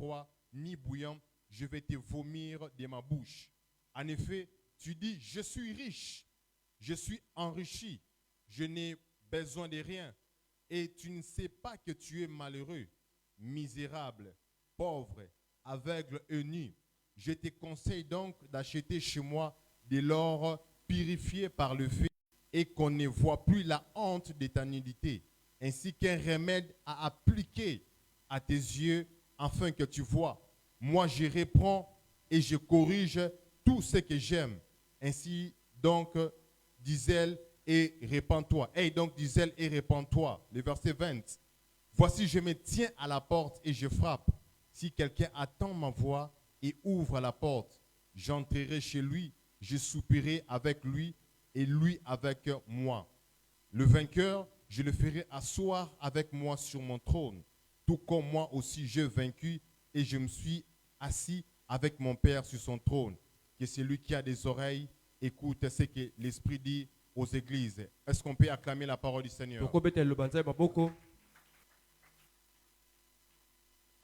froid ni bouillant, je vais te vomir de ma bouche. En effet, tu dis, je suis riche, je suis enrichi, je n'ai besoin de rien. Et tu ne sais pas que tu es malheureux, misérable, pauvre, aveugle et nu. Je te conseille donc d'acheter chez moi de l'or purifié par le feu et qu'on ne voit plus la honte de ta nudité, ainsi qu'un remède à appliquer à tes yeux afin que tu vois. Moi, je reprends et je corrige tout ce que j'aime. Ainsi donc, dis-elle et répands-toi. Et donc, dis-elle et répands-toi. Le verset 20. Voici, je me tiens à la porte et je frappe. Si quelqu'un attend ma voix et ouvre la porte, j'entrerai chez lui, je soupirai avec lui et lui avec moi. Le vainqueur, je le ferai asseoir avec moi sur mon trône, tout comme moi aussi j'ai vaincu et je me suis assis avec mon Père sur son trône. Que celui qui a des oreilles écoute ce que l'Esprit dit aux églises. Est-ce qu'on peut acclamer la parole du Seigneur?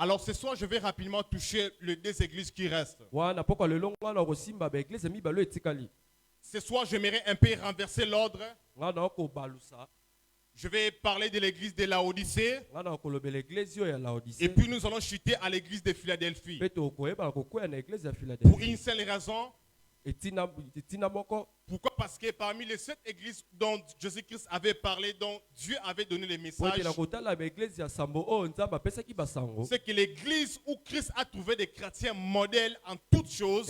Alors ce soir, je vais rapidement toucher les deux églises qui restent. Ce soir, j'aimerais un peu renverser l'ordre. Je vais parler de l'église de Laodicée. Et puis nous allons chuter à l'église de Philadelphie. Pour une seule raison. Pourquoi? Parce que parmi les 7 églises dont Jésus-Christ avait parlé, dont Dieu avait donné les messages, c'est que l'église où Christ a trouvé des chrétiens modèles en toutes choses,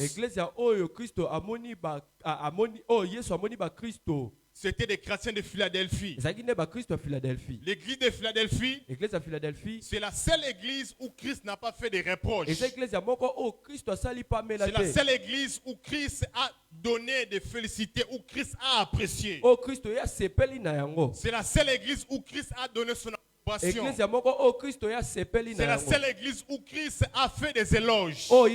c'était des chrétiens de Philadelphie. L'église de Philadelphie, c'est la seule église où Christ n'a pas fait de reproches. C'est la seule église où Christ a donné des félicités, où Christ a apprécié. C'est la seule église où Christ a donné son approbation. C'est la seule église où Christ a fait des éloges. Donc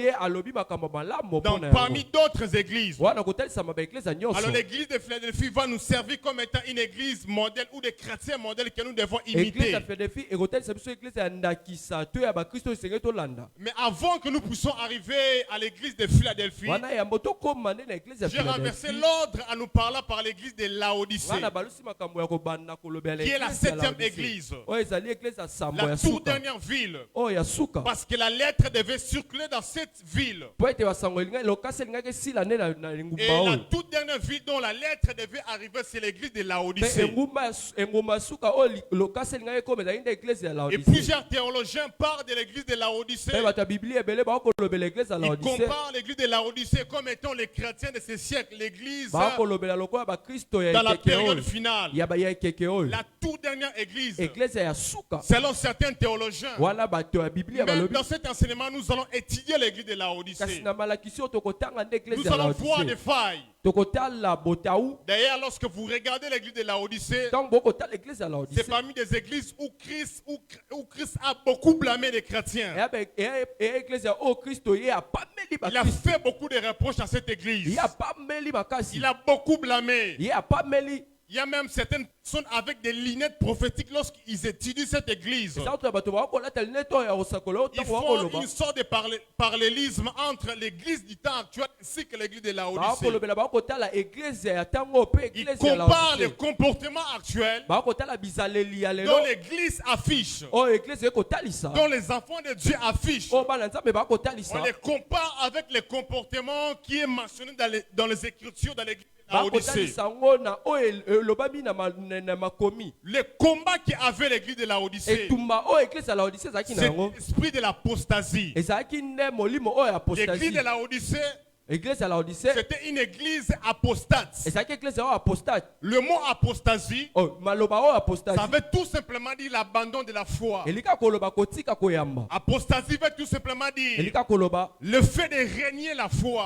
parmi d'autres églises. Alors l'église de Philadelphie va nous servir comme étant une église modèle ou des chrétiens modèles que nous devons imiter. Mais avant que nous puissions arriver à l'église de Philadelphie, j'ai renversé l'ordre en nous parlant par l'église de Laodicée, qui est la 7e église. La toute dernière ville. Parce que la lettre devait circuler dans cette ville. Et la toute dernière ville dont la lettre devait arriver, c'est l'église de Laodicée. Et plusieurs théologiens parlent de l'église de Laodicée. Ils comparent l'église de Laodicée comme étant les chrétiens de ce siècle, l'église dans la période finale. La toute dernière église. Selon certains théologiens, même dans cet enseignement, nous allons étudier l'église de Laodicée. Nous allons voir des failles. D'ailleurs, lorsque vous regardez l'église de Laodicée, c'est parmi des églises où Christ a beaucoup blâmé les chrétiens. Il a fait beaucoup de reproches à cette église. Il a beaucoup blâmé. Il y a même certaines personnes avec des lunettes prophétiques lorsqu'ils étudient cette église. Ils font une sorte de parallélisme entre l'église du temps actuel ainsi que l'église de Laodicée. Ils comparent le comportement actuel dont l'église affiche, dont les enfants de Dieu affichent. On les compare avec le comportement qui est mentionné dans les Écritures de l'église. Le combat qui avait l'église de Laodicée, c'est l'esprit de l'apostasie. L'église de Laodicée, c'était une église apostate. Le mot apostasie, ça veut tout simplement dire l'abandon de la foi. Apostasie veut tout simplement dire le fait de régner la foi.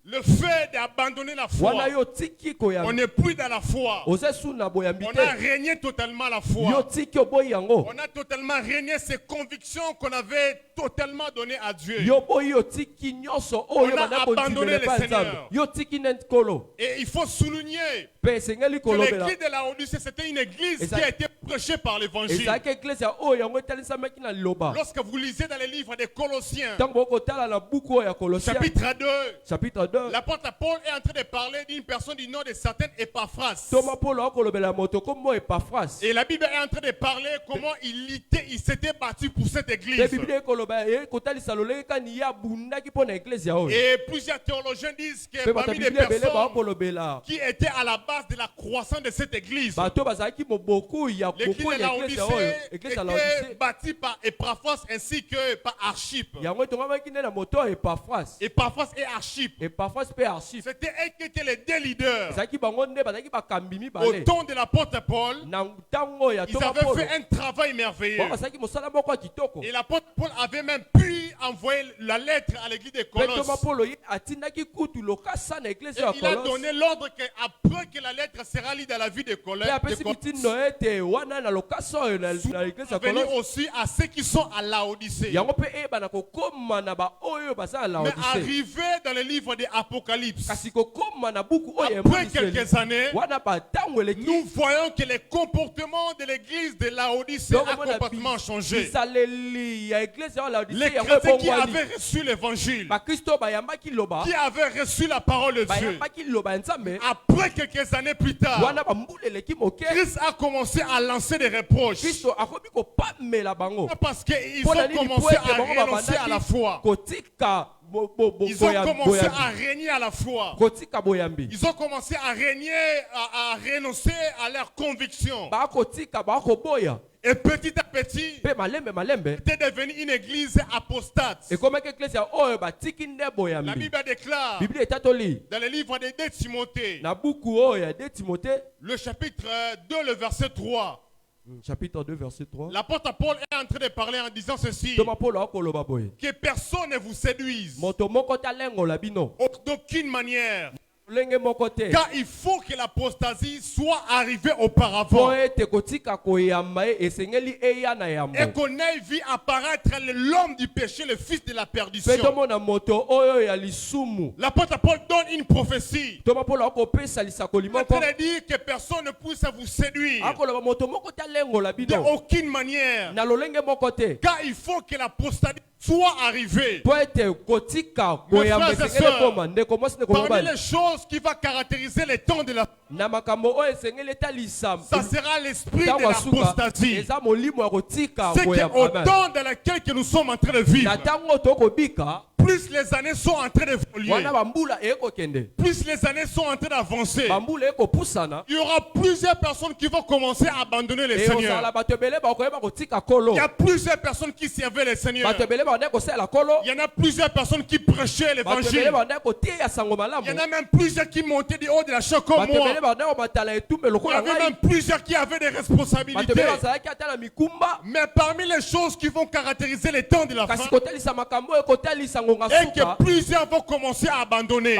Le fait d'abandonner la foi. On n'est plus dans la foi. On a régné totalement la foi. On a totalement régné ces convictions qu'on avait totalement données à Dieu. On a abandonné le Seigneur. Et il faut souligner que l'église de Laodicée, c'était une église qui a été prêchée par l'évangile. Lorsque vous lisez dans les livres des Colossiens, chapitre 2, l'apôtre Paul est en train de parler d'une personne du nom de certain Épaphras. Et la Bible est en train de parler comment il s'était battu pour cette église. Et plusieurs théologiens disent que parmi les personnes qui étaient à la base de la croissance de cette église, l'église de Laodicée était bâtie par Épaphras ainsi que par Archippe. Épaphras et Archippe. C'était eux qui étaient les deux leaders. Au temps de l'apôtre Paul, ils avaient fait un travail merveilleux. Et l'apôtre Paul avait même pu envoyer la lettre à l'église de Colosse. Et il a donné l'ordre qu'après que la lettre sera lue dans la vie de Colosse, venir aussi à ceux qui sont à Laodicée. Mais arrivé dans le livre de l'Apocalypse, après quelques années, nous voyons que les comportements de l'église de Laodicée a complètement changé. Les chrétiens qui avaient reçu l'évangile, qui avaient reçu la parole de Dieu, après quelques années plus tard, Christ a commencé à lancer des reproches. Parce qu'ils ont commencé à renoncer à la foi. Ils ont commencé à régner à la foi. Ils ont commencé à régner, à renoncer à leurs convictions. Et petit à petit, c'était devenu une église apostate. La Bible déclare dans le livre de 2 Timothée, le chapitre 2, le verset 3. Chapitre 2, verset 3. L'apôtre Paul est en train de parler en disant ceci: que personne ne vous séduise d'aucune manière, car il faut que l'apostasie soit arrivée auparavant et qu'on ait vu apparaître l'homme du péché, le fils de la perdition. L'apôtre Paul donne une prophétie. Il est en train de dire que personne ne puisse vous séduire d'aucune manière, car il faut que l'apostasie soit arrivée. Mes frères et sœurs, parmi les choses qui va caractériser les temps de la ça sera l'esprit de l'apostasie. C'est qu'au temps dans lequel que nous sommes en train de vivre, plus les années sont en train d'évoluer, plus les années sont en train d'avancer, il y aura plusieurs personnes qui vont commencer à abandonner les seigneurs. Il y a plusieurs personnes qui servaient les seigneurs. Il y en a plusieurs personnes qui prêchaient l'évangile. Il y en a même plusieurs qui montaient du haut de la chaise comme moi. Il y avait même plusieurs qui avaient des responsabilités. Mais parmi les choses qui vont caractériser les temps de la fin, et que plusieurs vont commencer à abandonner.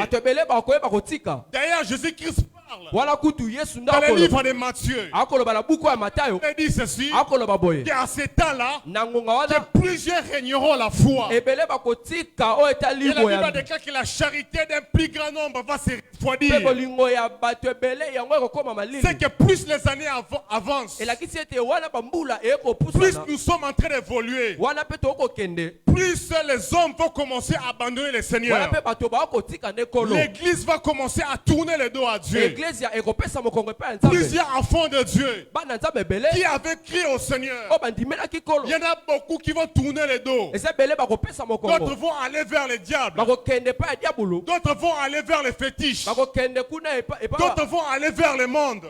D'ailleurs, Jésus-Christ parle dans le livre de Matthieu. Il dit ceci, qu'à ce temps-là, que plusieurs régneront la foi. Et la Bible déclare que la charité d'un plus grand nombre va se refroidir. C'est que plus les années avancent, plus nous sommes en train d'évoluer, plus les hommes vont commencer à abandonner le Seigneur. L'église va commencer à tourner le dos à Dieu. Plusieurs enfants de Dieu qui avaient crié au Seigneur, il y en a beaucoup qui vont tourner le dos. D'autres vont aller vers le diable. D'autres vont aller vers les fétiches. D'autres vont aller vers le monde.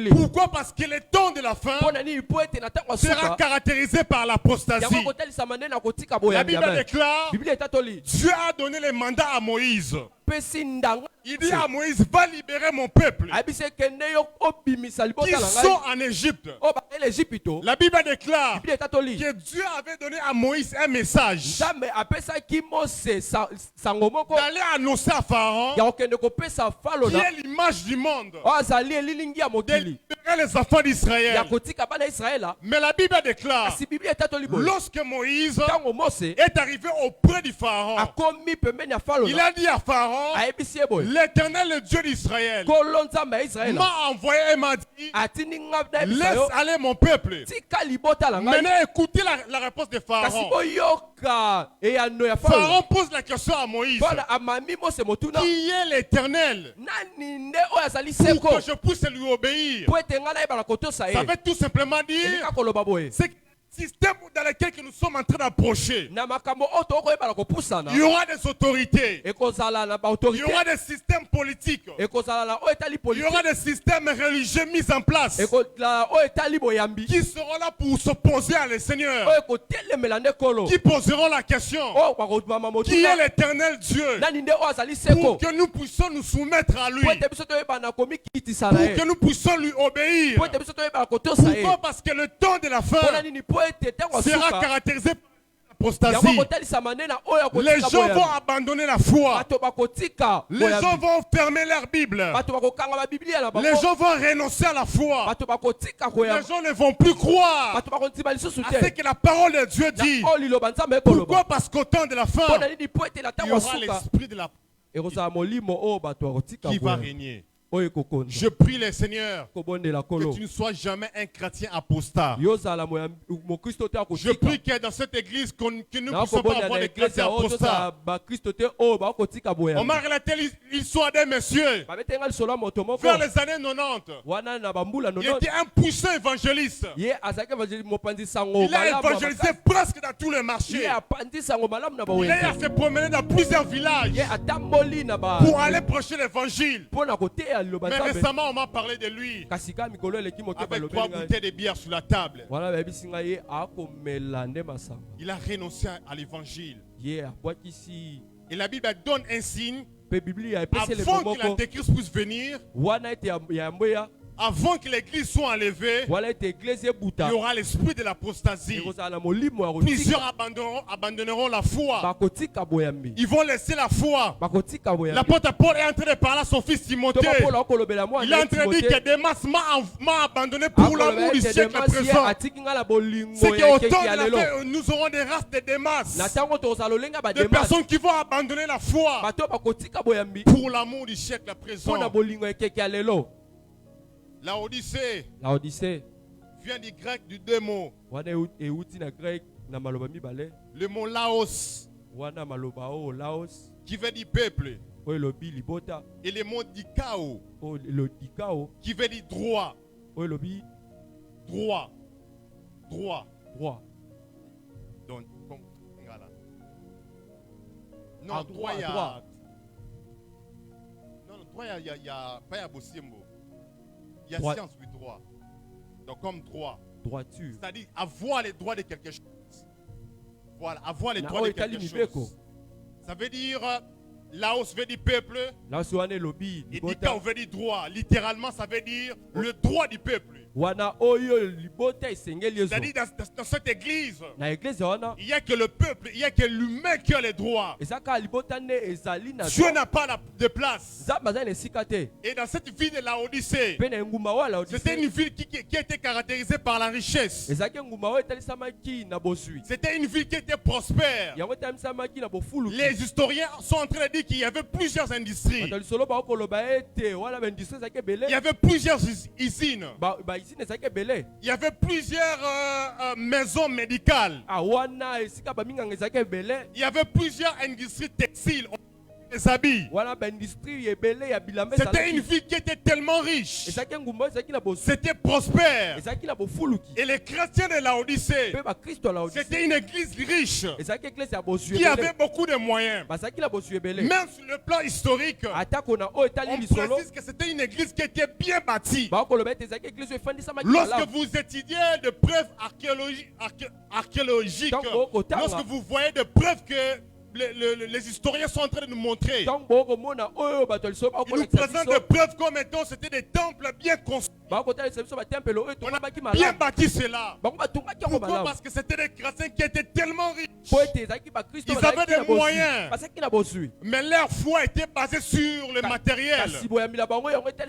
Pourquoi? Parce que le temps de la fin sera caractérisé par l'apostasie. La Bible déclare, Dieu a donné le mandat à Moïse. Il dit à Moïse, va libérer mon peuple qui sont en Égypte. La Bible déclare que Dieu avait donné à Moïse un message d'aller annoncer à Pharaon, qui est l'image du monde, de libérer les enfants d'Israël. yakotika bana Israël. Mais la Bible déclare, Si Bible est tolibo. lorsque Moïse Tango Mose est arrivé auprès du Pharaon, akomi pembeni ya Pharaon. il a dit à Pharaon, Ayebisi boy. l'Éternel, le Dieu d'Israël, Kolonza ma Israël. m'a envoyé et m'a dit, Atini ngabda laisse Israël. aller mon peuple. Tika libota la ngai. Maintenant, écoutez la réponse de Kasi Pharaon. boyoka eyano ya Pharaon. Pharaon pose la question à Moïse. Bana amami Mose motuna. Qui est l'Éternel Nani nde oyo azali pour seko. que je puisse lui obéir? Po ete ngai nayeba na kotosa ye. Ça veut tout simplement Elinga dire, koloba boye. c'est le système dans lequel que nous sommes en train d'approcher. Na makambo oyo tokoyeba na kopusana. Il y aura des autorités. Ekozala na Il y baautorité. aura des systèmes politiques. Ekozala na oyo etali Il y aura politique. des systèmes religieux mis en place Ekozala oyo etali boyambi. qui seront là pour s'opposer à le Seigneur. Oyo ekotelemela nde kolo. Qui poseront la question, Oyo bakomama qui est motuna. l'Éternel Dieu? Nani nde oyo azali seko. Pour que nous puissions nous soumettre à lui. Po ete biso toyeba na komikitisa na Pour ye. que nous puissions lui obéir. Po ete biso toyeba na kotosa ye. Pourquoi? Parce que le temps de la fin Mpona nini po ete ntango sera asuka. caractérisé par Yango l'apostasie. kotalisama nde na oyo Les akotika gens vont boyambi. abandonner la foi. Bato bakotika Les gens boyambi. vont fermer leur Bible. Bato bakokanga babiblia na Les bango. gens vont renoncer à la foi. Bato bakotika Les koyamba. gens ne vont plus croire Bato bakondima lisusu à ce te. que la parole de Dieu dit. Na oyo liloba nzambe ekoloba. Pourquoi? Parce qu'au temps de la fin, Mpona nini po ete na il y ntango aura asuka l'esprit de la ekozala molimo oyo bato bakotika qui va boyambi. régner. Oyo ekokonza. Je prie le Seigneur Kobondela que kolo. tu ne sois jamais un chrétien apostat. Yozala mokristo te Je akotika. prie que dans cette église, que nous ne Na puissions pas kobonda avoir na des eglise chrétiens oyo tozala apostats. bakristo te oyo bakotika On boyambi. m'a relaté l'histoire d'un monsieur Babetenga lisolo ya moto moko. vers les années 90. Wana na bambula Il nono. était un puissant évangéliste. Ye azalaki évangéliste mopanzi sango Il a malamu ya évangélisé makasi. presque dans tous les Ye marchés. apandi sango malamu na Il a bawenze. fait promener dans plusieurs villages Ye atamboli na ba pour aller prêcher l'évangile. mpona koteya liloba Mais nzambe. récemment, on m'a parlé de lui Kasi ka mikolo eleki moke avec 3 balobeli ngai. bouteilles de bière sur la table. Wana bayebisi ngai ye akomela nde masango. Il a renoncé à l'évangile. Ye abwakisi Et la Bible donne un signe mpe biblia epesi elembo avant que moko l'antéchrist puisse venir, wana ete ya yambo avant que l'église soit enlevée, wana ete eglise il ebuta y aura l'esprit de l'apostasie. ekozala na molimo ya kotika. Plusieurs abandonneront la foi. Bakotika boyambi. Ils vont laisser la foi. Bakotika boyambi. L'apôtre Paul est en train de parler à son fils Timothée. Toba Paul akolobela mwana Il est en train de dire que Démas m'a abandonné pour l'amour du siècle présent. atiki nga na bolingo C'est ya qu'au keki temps ya de la lelo. fin, nous aurons des races de Démas. Na ntango tokozala lolenga Des badema personnes qui vont abandonner la foi bato bakotika boyambi pour l'amour du siècle présent. mpona bolingo ya keki ya lelo. La Odyssée La Odyssée vient du grec du deux mots. wana euti na grec na maloba mibale. Le mot Laos Wana maloba oyo Laos qui veut dire peuple. oyo elobi libota Et le mot dikao oyo elodikao qui veut dire droit. oyo elobi Droit. Droit. droit. Donc, voilà. Non, Ah, droit, il y a. droit. Non, droit, il y a. Pas il y a Bossimbo. Il y a Droit. science du droit. Donc, comme droit. Droiture. C'est-à-dire avoir les droits de quelque chose. Voilà, avoir les Na droits de oyo quelque etali mibeko. chose. Ça veut dire. Laos veut dire peuple. Laos wana elobi Et libota. Dikao veut dire droit. Littéralement, ça veut dire le droit du peuple. Wana oyo libota esengeli ezo. C'est-à-dire, dans cette église, Na eglise wana il n'y a que le peuple, il n'y a que l'humain qui a les droits. ezaka libota nde ezali na Dieu n'a pas de place. nzambe azali na esika te. Et dans cette ville de la Odyssée, Mpe na engumba oyo ya c'était Laodicée une ville qui était caractérisée par la richesse. ezalaki engumba oyo etalisamaki na bozwi. C'était une ville qui était prospère. Yango etalisamaki na bofuluki. Les historiens sont en train de dire qu'il y avait plusieurs industries. bato lisolo bakoloba ete wana baindustrie ezalaki ebele. Il y avait plusieurs usines. baizine ezalaki ebele. Il y avait plusieurs maisons médicales. Wana esika baminganga ezalaki ebele. Il y avait plusieurs industries textiles. Les habits. Wana baindustrie ebele ya bilamba C'était une ville qui était tellement riche. ezalaki engumba ezalaki na bozwi. C'était prospère. ezalaki na bofuluki. Et les chrétiens de la Odyssée, Mpe bakristo ya Laodicée c'était une église riche ezalaki eglise ya bozwi qui ebele. avait beaucoup de moyens. bazalaki na bozwi ebele. Même sur le plan historique, atako na oyo etali on lisolo précise que c'était une église qui était bien bâtie. bakoloba ete ezalaki eglise oyo efandisamaki Lorsque malamu. vous étudiez de preuves archéologiques, Tango okotanga. lorsque vous voyez des preuves que les historiens sont en train de nous montrer, ntango bokomona oyo bato ya lisolo ils nous bakolakisa présentent biso des preuves comme étant c'était des temples bien construits. On a bien bâti cela. Pourquoi? Parce que c'était des chrétiens qui étaient tellement riches. Ils avaient des moyens. Mais leur foi était basée sur le matériel.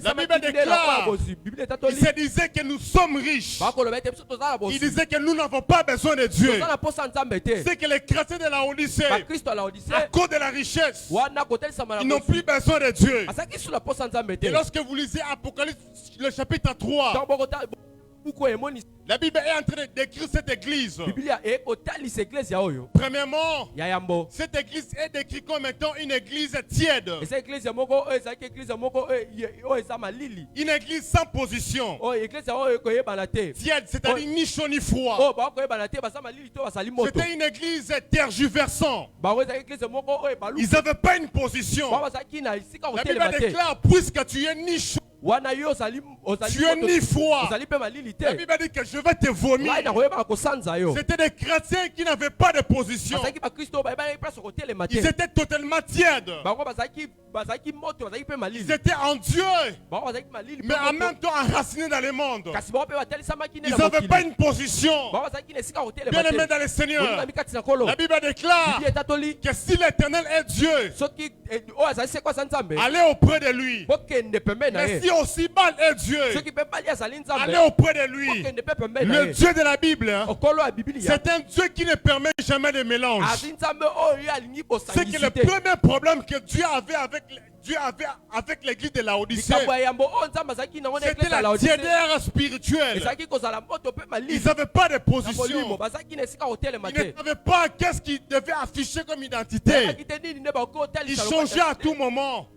La Bible déclare, ils se disaient que nous sommes riches. Ils disaient que nous n'avons pas besoin de Dieu. C'est que les chrétiens de la Odyssée, à cause de la richesse, ils n'ont plus besoin de Dieu. Et lorsque vous lisez Apocalypse, le chapitre 3, la Bible est en train de décrire cette église. Premièrement, cette église est décrite comme étant une église tiède. Une église sans position. Tiède, c'est-à-dire ni chaud ni froid. C'était une église tergiversante. Ils n'avaient pas une position. La Bible déclare, puisque tu es ni chaud, tu es ni froid. La Bible dit que je vais te vomir. C'était des chrétiens qui n'avaient pas de position. Ils étaient totalement tièdes. Ils étaient en Dieu, mais en même temps enracinés dans le monde. Ils n'avaient pas une position. Bien aimés dans le Seigneur, la Bible déclare que si l'Éternel est Dieu, allez auprès de lui. Mais si aussi mal est Dieu, allez auprès de lui. Le Dieu de la Bible, c'est un Dieu qui ne permet jamais de mélange. C'est que le premier problème que Dieu avait avec l'église de la Odyssée, c'était la tiédeur spirituelle. Ils n'avaient pas de position. Ils ne savaient pas qu'est-ce qu'ils devaient afficher comme identité. Ils changeaient à tout moment.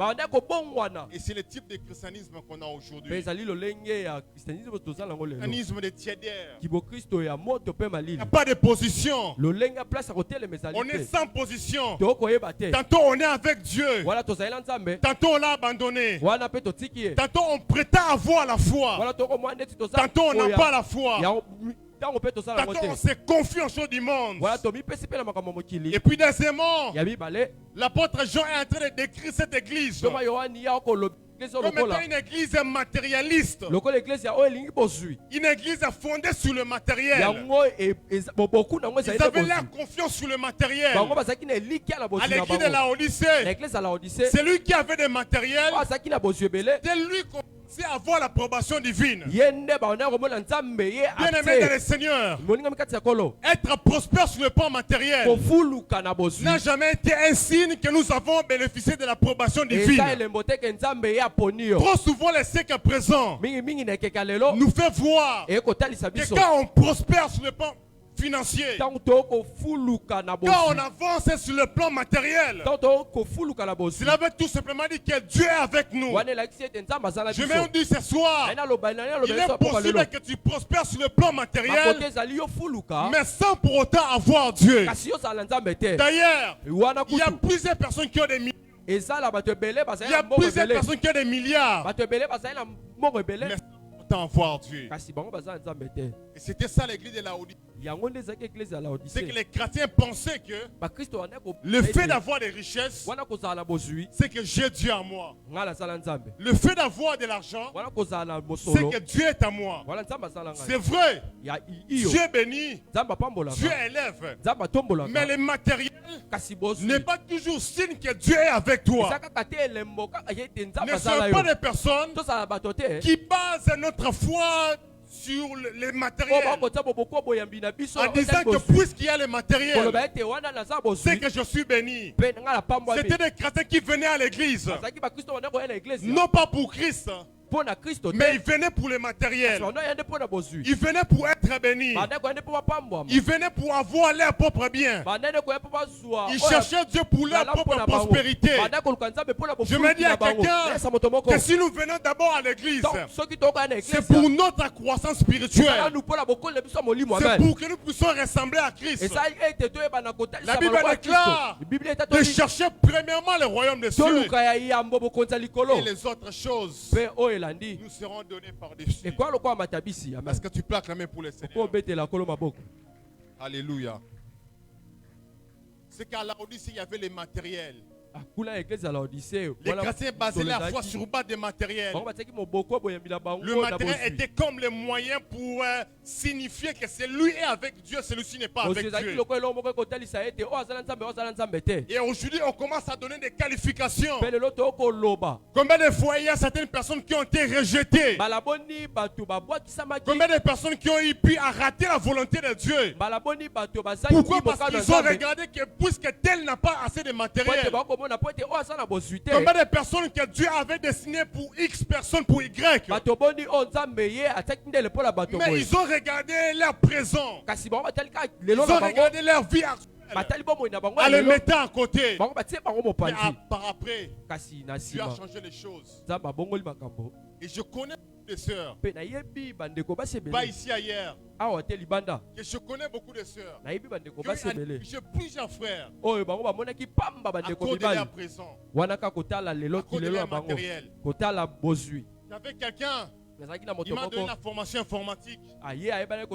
Et c'est le type de christianisme qu'on a aujourd'hui. Christianisme de tiédeur. Il n'y a pas de position. On est sans position. Tantôt on est avec Dieu. Tantôt on l'a abandonné. Tantôt on prétend avoir la foi. Tantôt on n'a pas la foi. Tantôt on se confie aux choses du monde. Et puis deuxièmement, l'apôtre Jean est en train de décrire cette église comme étant une église matérialiste. Une église fondée sur le matériel. Ils avaient leur confiance sur le matériel. À l'église de la Odyssée, c'est lui qui avait des matériels. C'est lui qu'on à avoir l'approbation divine. Bien aimé dans le Seigneur, être prospère sur le plan matériel n'a jamais été un signe que nous avons bénéficié de l'approbation divine. Trop souvent, les siècles présents nous fait voir que quand on prospère sur le plan financier, quand on avance sur le plan matériel, cela veut tout simplement dire que Dieu est avec nous. Je vais vous dire ce soir, il est possible que tu prospères sur le plan matériel, mais sans pour autant avoir Dieu. D'ailleurs, il y a plusieurs personnes qui ont des milliards. Il y a plusieurs personnes qui ont des milliards, mais sans autant avoir Dieu. Et c'était ça l'église de la Odyssée. C'est que les chrétiens pensaient que le fait d'avoir des richesses, c'est que j'ai Dieu en moi. Le fait d'avoir de l'argent, c'est que Dieu est à moi. C'est vrai, Dieu bénit, Dieu élève, mais le matériel n'est pas toujours signe que Dieu est avec toi. Ne sont pas des personnes qui basent notre foi sur les matériels en disant que puisqu'il y a le matériel, c'est que je suis béni. C'était des chrétiens qui venaient à l'église non pas pour Christ, mais ils venaient pour le matériel. Ils venaient pour être bénis. Ils venaient pour avoir leur propre bien. Ils cherchaient Dieu pour leur propre prospérité. Je me dis à quelqu'un que si nous venons d'abord à l'église, c'est pour notre croissance spirituelle. C'est pour que nous puissions ressembler à Christ. La Bible déclare de chercher premièrement le royaume des cieux et les autres choses nous serons donnés par-dessus. Est-ce que tu plaques la main pour le Seigneur? Alléluia. C'est qu'à la Odyssée, il y avait les matériels. Kuna église à l'Odyssée. Les chrétiens basaient la foi sur bas des matériels. Le matériel était comme le moyen pour signifier que celui est avec Dieu, celui-ci n'est pas avec Dieu. Et aujourd'hui, on commence à donner des qualifications. Combien de fois il y a certaines personnes qui ont été rejetées? Combien de personnes qui ont eu pu rater la volonté de Dieu? Pourquoi? Parce qu'ils ont regardé que puisque tel n'a pas assez de matériel. Combien de personnes que Dieu avait destinées pour X personnes, pour Y? Mais ils ont regardé leur présent. Ils ont regardé leur vie actuelle en le mettant à côté. Mais par après, Dieu a changé les choses. Et je connais des sœurs, pas ici ailleurs, que je connais beaucoup de sœurs, j'ai plusieurs frères à cause de leur présent, à cause de leur matériel. J'avais quelqu'un, il m'a donné la formation informatique. Il avait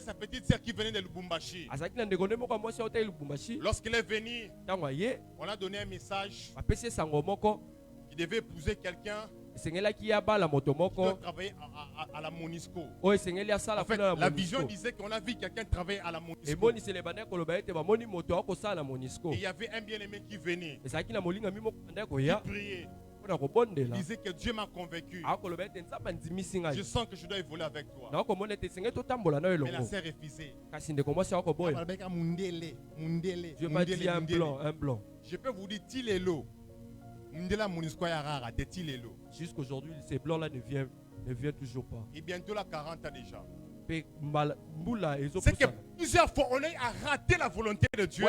sa petite sœur qui venait de Lubumbashi. Lorsqu'il est venu, on a donné un message. Il devait épouser quelqu'un qui doit travailler à la Monisco. En fait, la vision disait qu'on a vu quelqu'un travailler à la Monisco. Et il y avait un bien-aimé qui venait. Il priait. Il disait que Dieu m'a convaincu. Je sens que je dois évoluer avec toi. Mais la sœur refusait. Dieu m'a dit un blanc. Je peux vous dire, Tilelo. Jusqu'aujourd'hui, ces blancs-là ne viennent toujours pas. Et bientôt la 40 ans déjà. C'est que plusieurs fois on a raté la volonté de Dieu.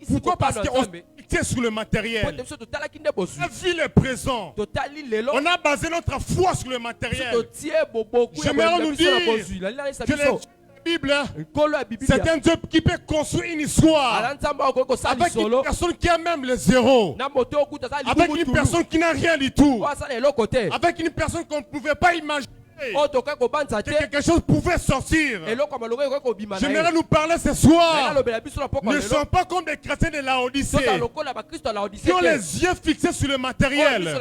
Pourquoi? Parce qu'on était sur le matériel. On a vu le présent. On a basé notre foi sur le matériel. J'aimerais nous dire que la Bible, c'est un Dieu qui peut construire une histoire avec une personne qui a même le zéro, avec une personne qui n'a rien du tout, avec une personne qu'on ne pouvait pas imaginer que quelque chose pouvait sortir. J'aimerais nous parler ce soir. Ne sont pas comme des chrétiens de Laodicée qui ont les yeux fixés sur le matériel,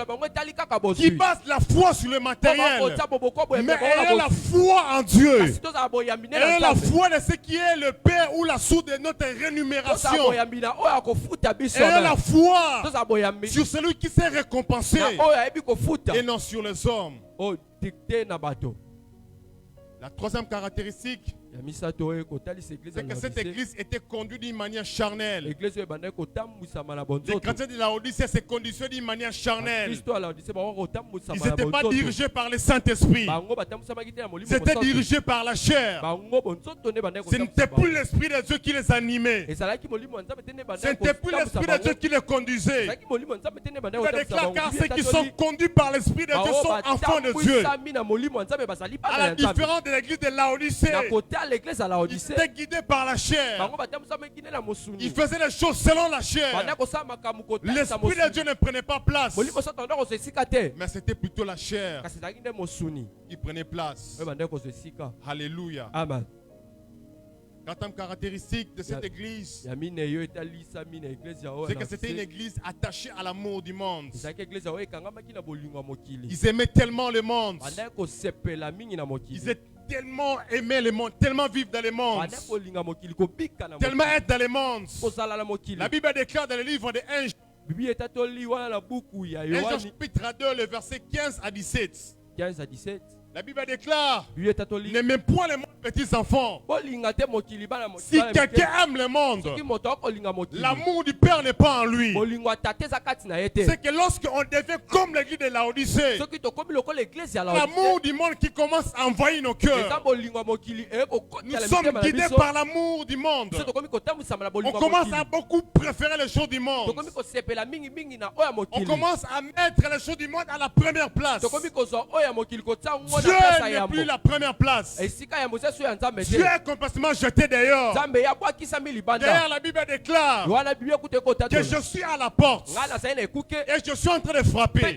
qui basent la foi sur le matériel, mais ayant la foi en Dieu, ayant la foi de ce qui est le Père ou la source de notre rémunération, ayant la foi sur celui qui s'est récompensé et non sur les hommes. La troisième caractéristique, c'est que cette église était conduite d'une manière charnelle. Les chrétiens de Laodicée se conduisaient d'une manière charnelle. Ils n'étaient pas dirigés par le Saint-Esprit. Ils étaient dirigés par la chair. Ce n'était plus l'Esprit de Dieu qui les animait. Ce n'était plus l'Esprit de Dieu qui les conduisait. Je déclare car ceux qui sont conduits par l'Esprit de Dieu sont enfants de Dieu. À la différence de l'église de Laodicée, l'église à ils Laodicée, étaient guidés par la chair. Ils faisaient les choses selon la chair. L'Esprit de Dieu ne prenait pas place, mais c'était plutôt la chair qui prenait place. Alléluia. Amen. Quatrième caractéristique de cette église, c'est que c'était une église attachée à l'amour du monde. Ils aimaient tellement le monde. Ils étaient tellement aimer le monde, tellement vivre dans le monde, tellement être dans le monde. La Bible déclare dans le livre de 1 Jean chapitre 2, le verset 15 à 17. La Bible déclare: n'aimez point le monde, petits enfants. Si quelqu'un aime le monde, l'amour du Père n'est pas en lui. C'est que lorsqu'on devient comme l'église de Laodicée, l'amour du monde qui commence à envahir nos cœurs, nous sommes guidés par l'amour du monde. On commence à beaucoup préférer les choses du monde. On commence à mettre les choses du monde à la première place. Dieu n'est plus la première place. Dieu est complètement jeté dehors. D'ailleurs, la Bible déclare que je suis à la porte et je suis en train de frapper.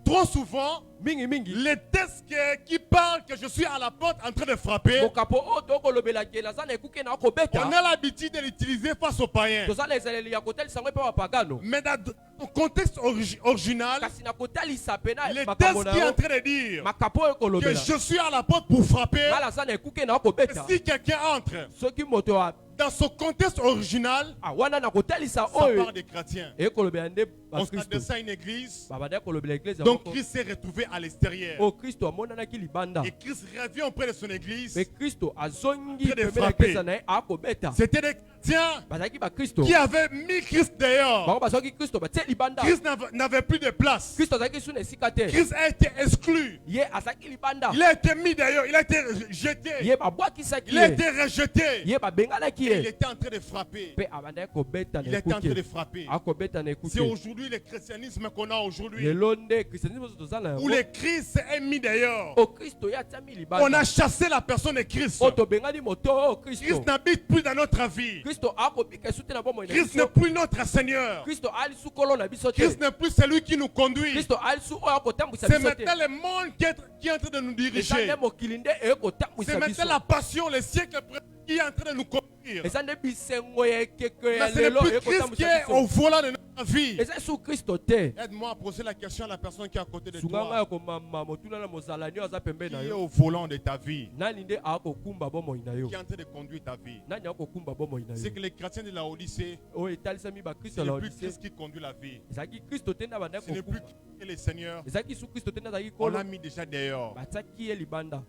Trop souvent, mingi mingi Les tests qui parlent que je suis à la porte en train de frapper, mokapo o tokolobelaki naza na ekuke na kobeta on a l'habitude de l'utiliser face aux païens. tozala ezaleli ya kotalisa ngo mpe bapagano Mais dans le contexte original, kasi na kotalisa pena les makambo tests na qui est en yo train de dire makapo oyo que kolobela je suis à la porte pour frapper, nga naza na ekuke na et kobeta si quelqu'un entre soki moto dans ce contexte original, wana na kotalisa ça oyo part des chrétiens. ekolobela nde On bakristo s'adresse à une église, babanda kolobela eglise donc Christ s'est retrouvé à l'extérieur. o kristo amonanaki libanda Et Christ revient auprès de son église. mpe kristo azongi Très de pembeni ya frapper. eglise na ye akobeta C'était des chrétiens bazalaki bakristo qui avaient mis Christ dehors. bango bazwaki kristo batie libanda Christ n'avait plus de place. kristo azalaki su na esika te Christ a été exclu. ye azalaki libanda Il a été mis d'ailleurs, il a été jeté, ye babwakisaki il a ye été rejeté. ye babenganaki Et il ye était en train de frapper. mpe abandaki kobeta Il na était en train de ekuke frapper. akobeta na C'est ekuke aujourd'hui le christianisme qu'on a aujourd'hui, lelo nde kristianisme oyo toza na où yango le Christ est mis dehors. o kristo ye atiami On libanda a chassé la personne de Christ. oyo tobengani moto oyo kristo Christ n'habite plus dans notre vie. kristo akobika esu te na bomoi na Christ n'est biso plus notre Seigneur. kristo ali su kolo na biso te Christ n'est plus celui qui nous conduit. kristo ali su oyo akotambwisa C'est biso te maintenant le monde qui est en train de nous eza diriger. nde mokili nde C'est ekotambwisa biso maintenant la passion, le siècle présent qui est en train de nous conduire. eza nde bisengo ya ekeke ya Mais ce n'est lelo plus Christ qui ekotambwisa est au biso volant de notre vie. eza su kristo te Aide-moi à poser la question à la personne qui est à côté de sunga ngai ya toi. komama motuna na mozalani oyo aza pembeni Qui na est yo au volant de ta vie? nani nde akokumba bomoi na yo Qui est en train de conduire ta vie? nani akokumba bomoi na C'est yo que les chrétiens de la Odyssée, oyo etalisami bakristo ce ya n'est plus laodise Christ qui conduit la vie. ezalaki kristo te nde abandaki Ce n'est plus kokumba Christ qui est le Seigneur. ezalaki su kristo te nde azalaki On kolo l'a mis déjà dehors. batiaki ye libanda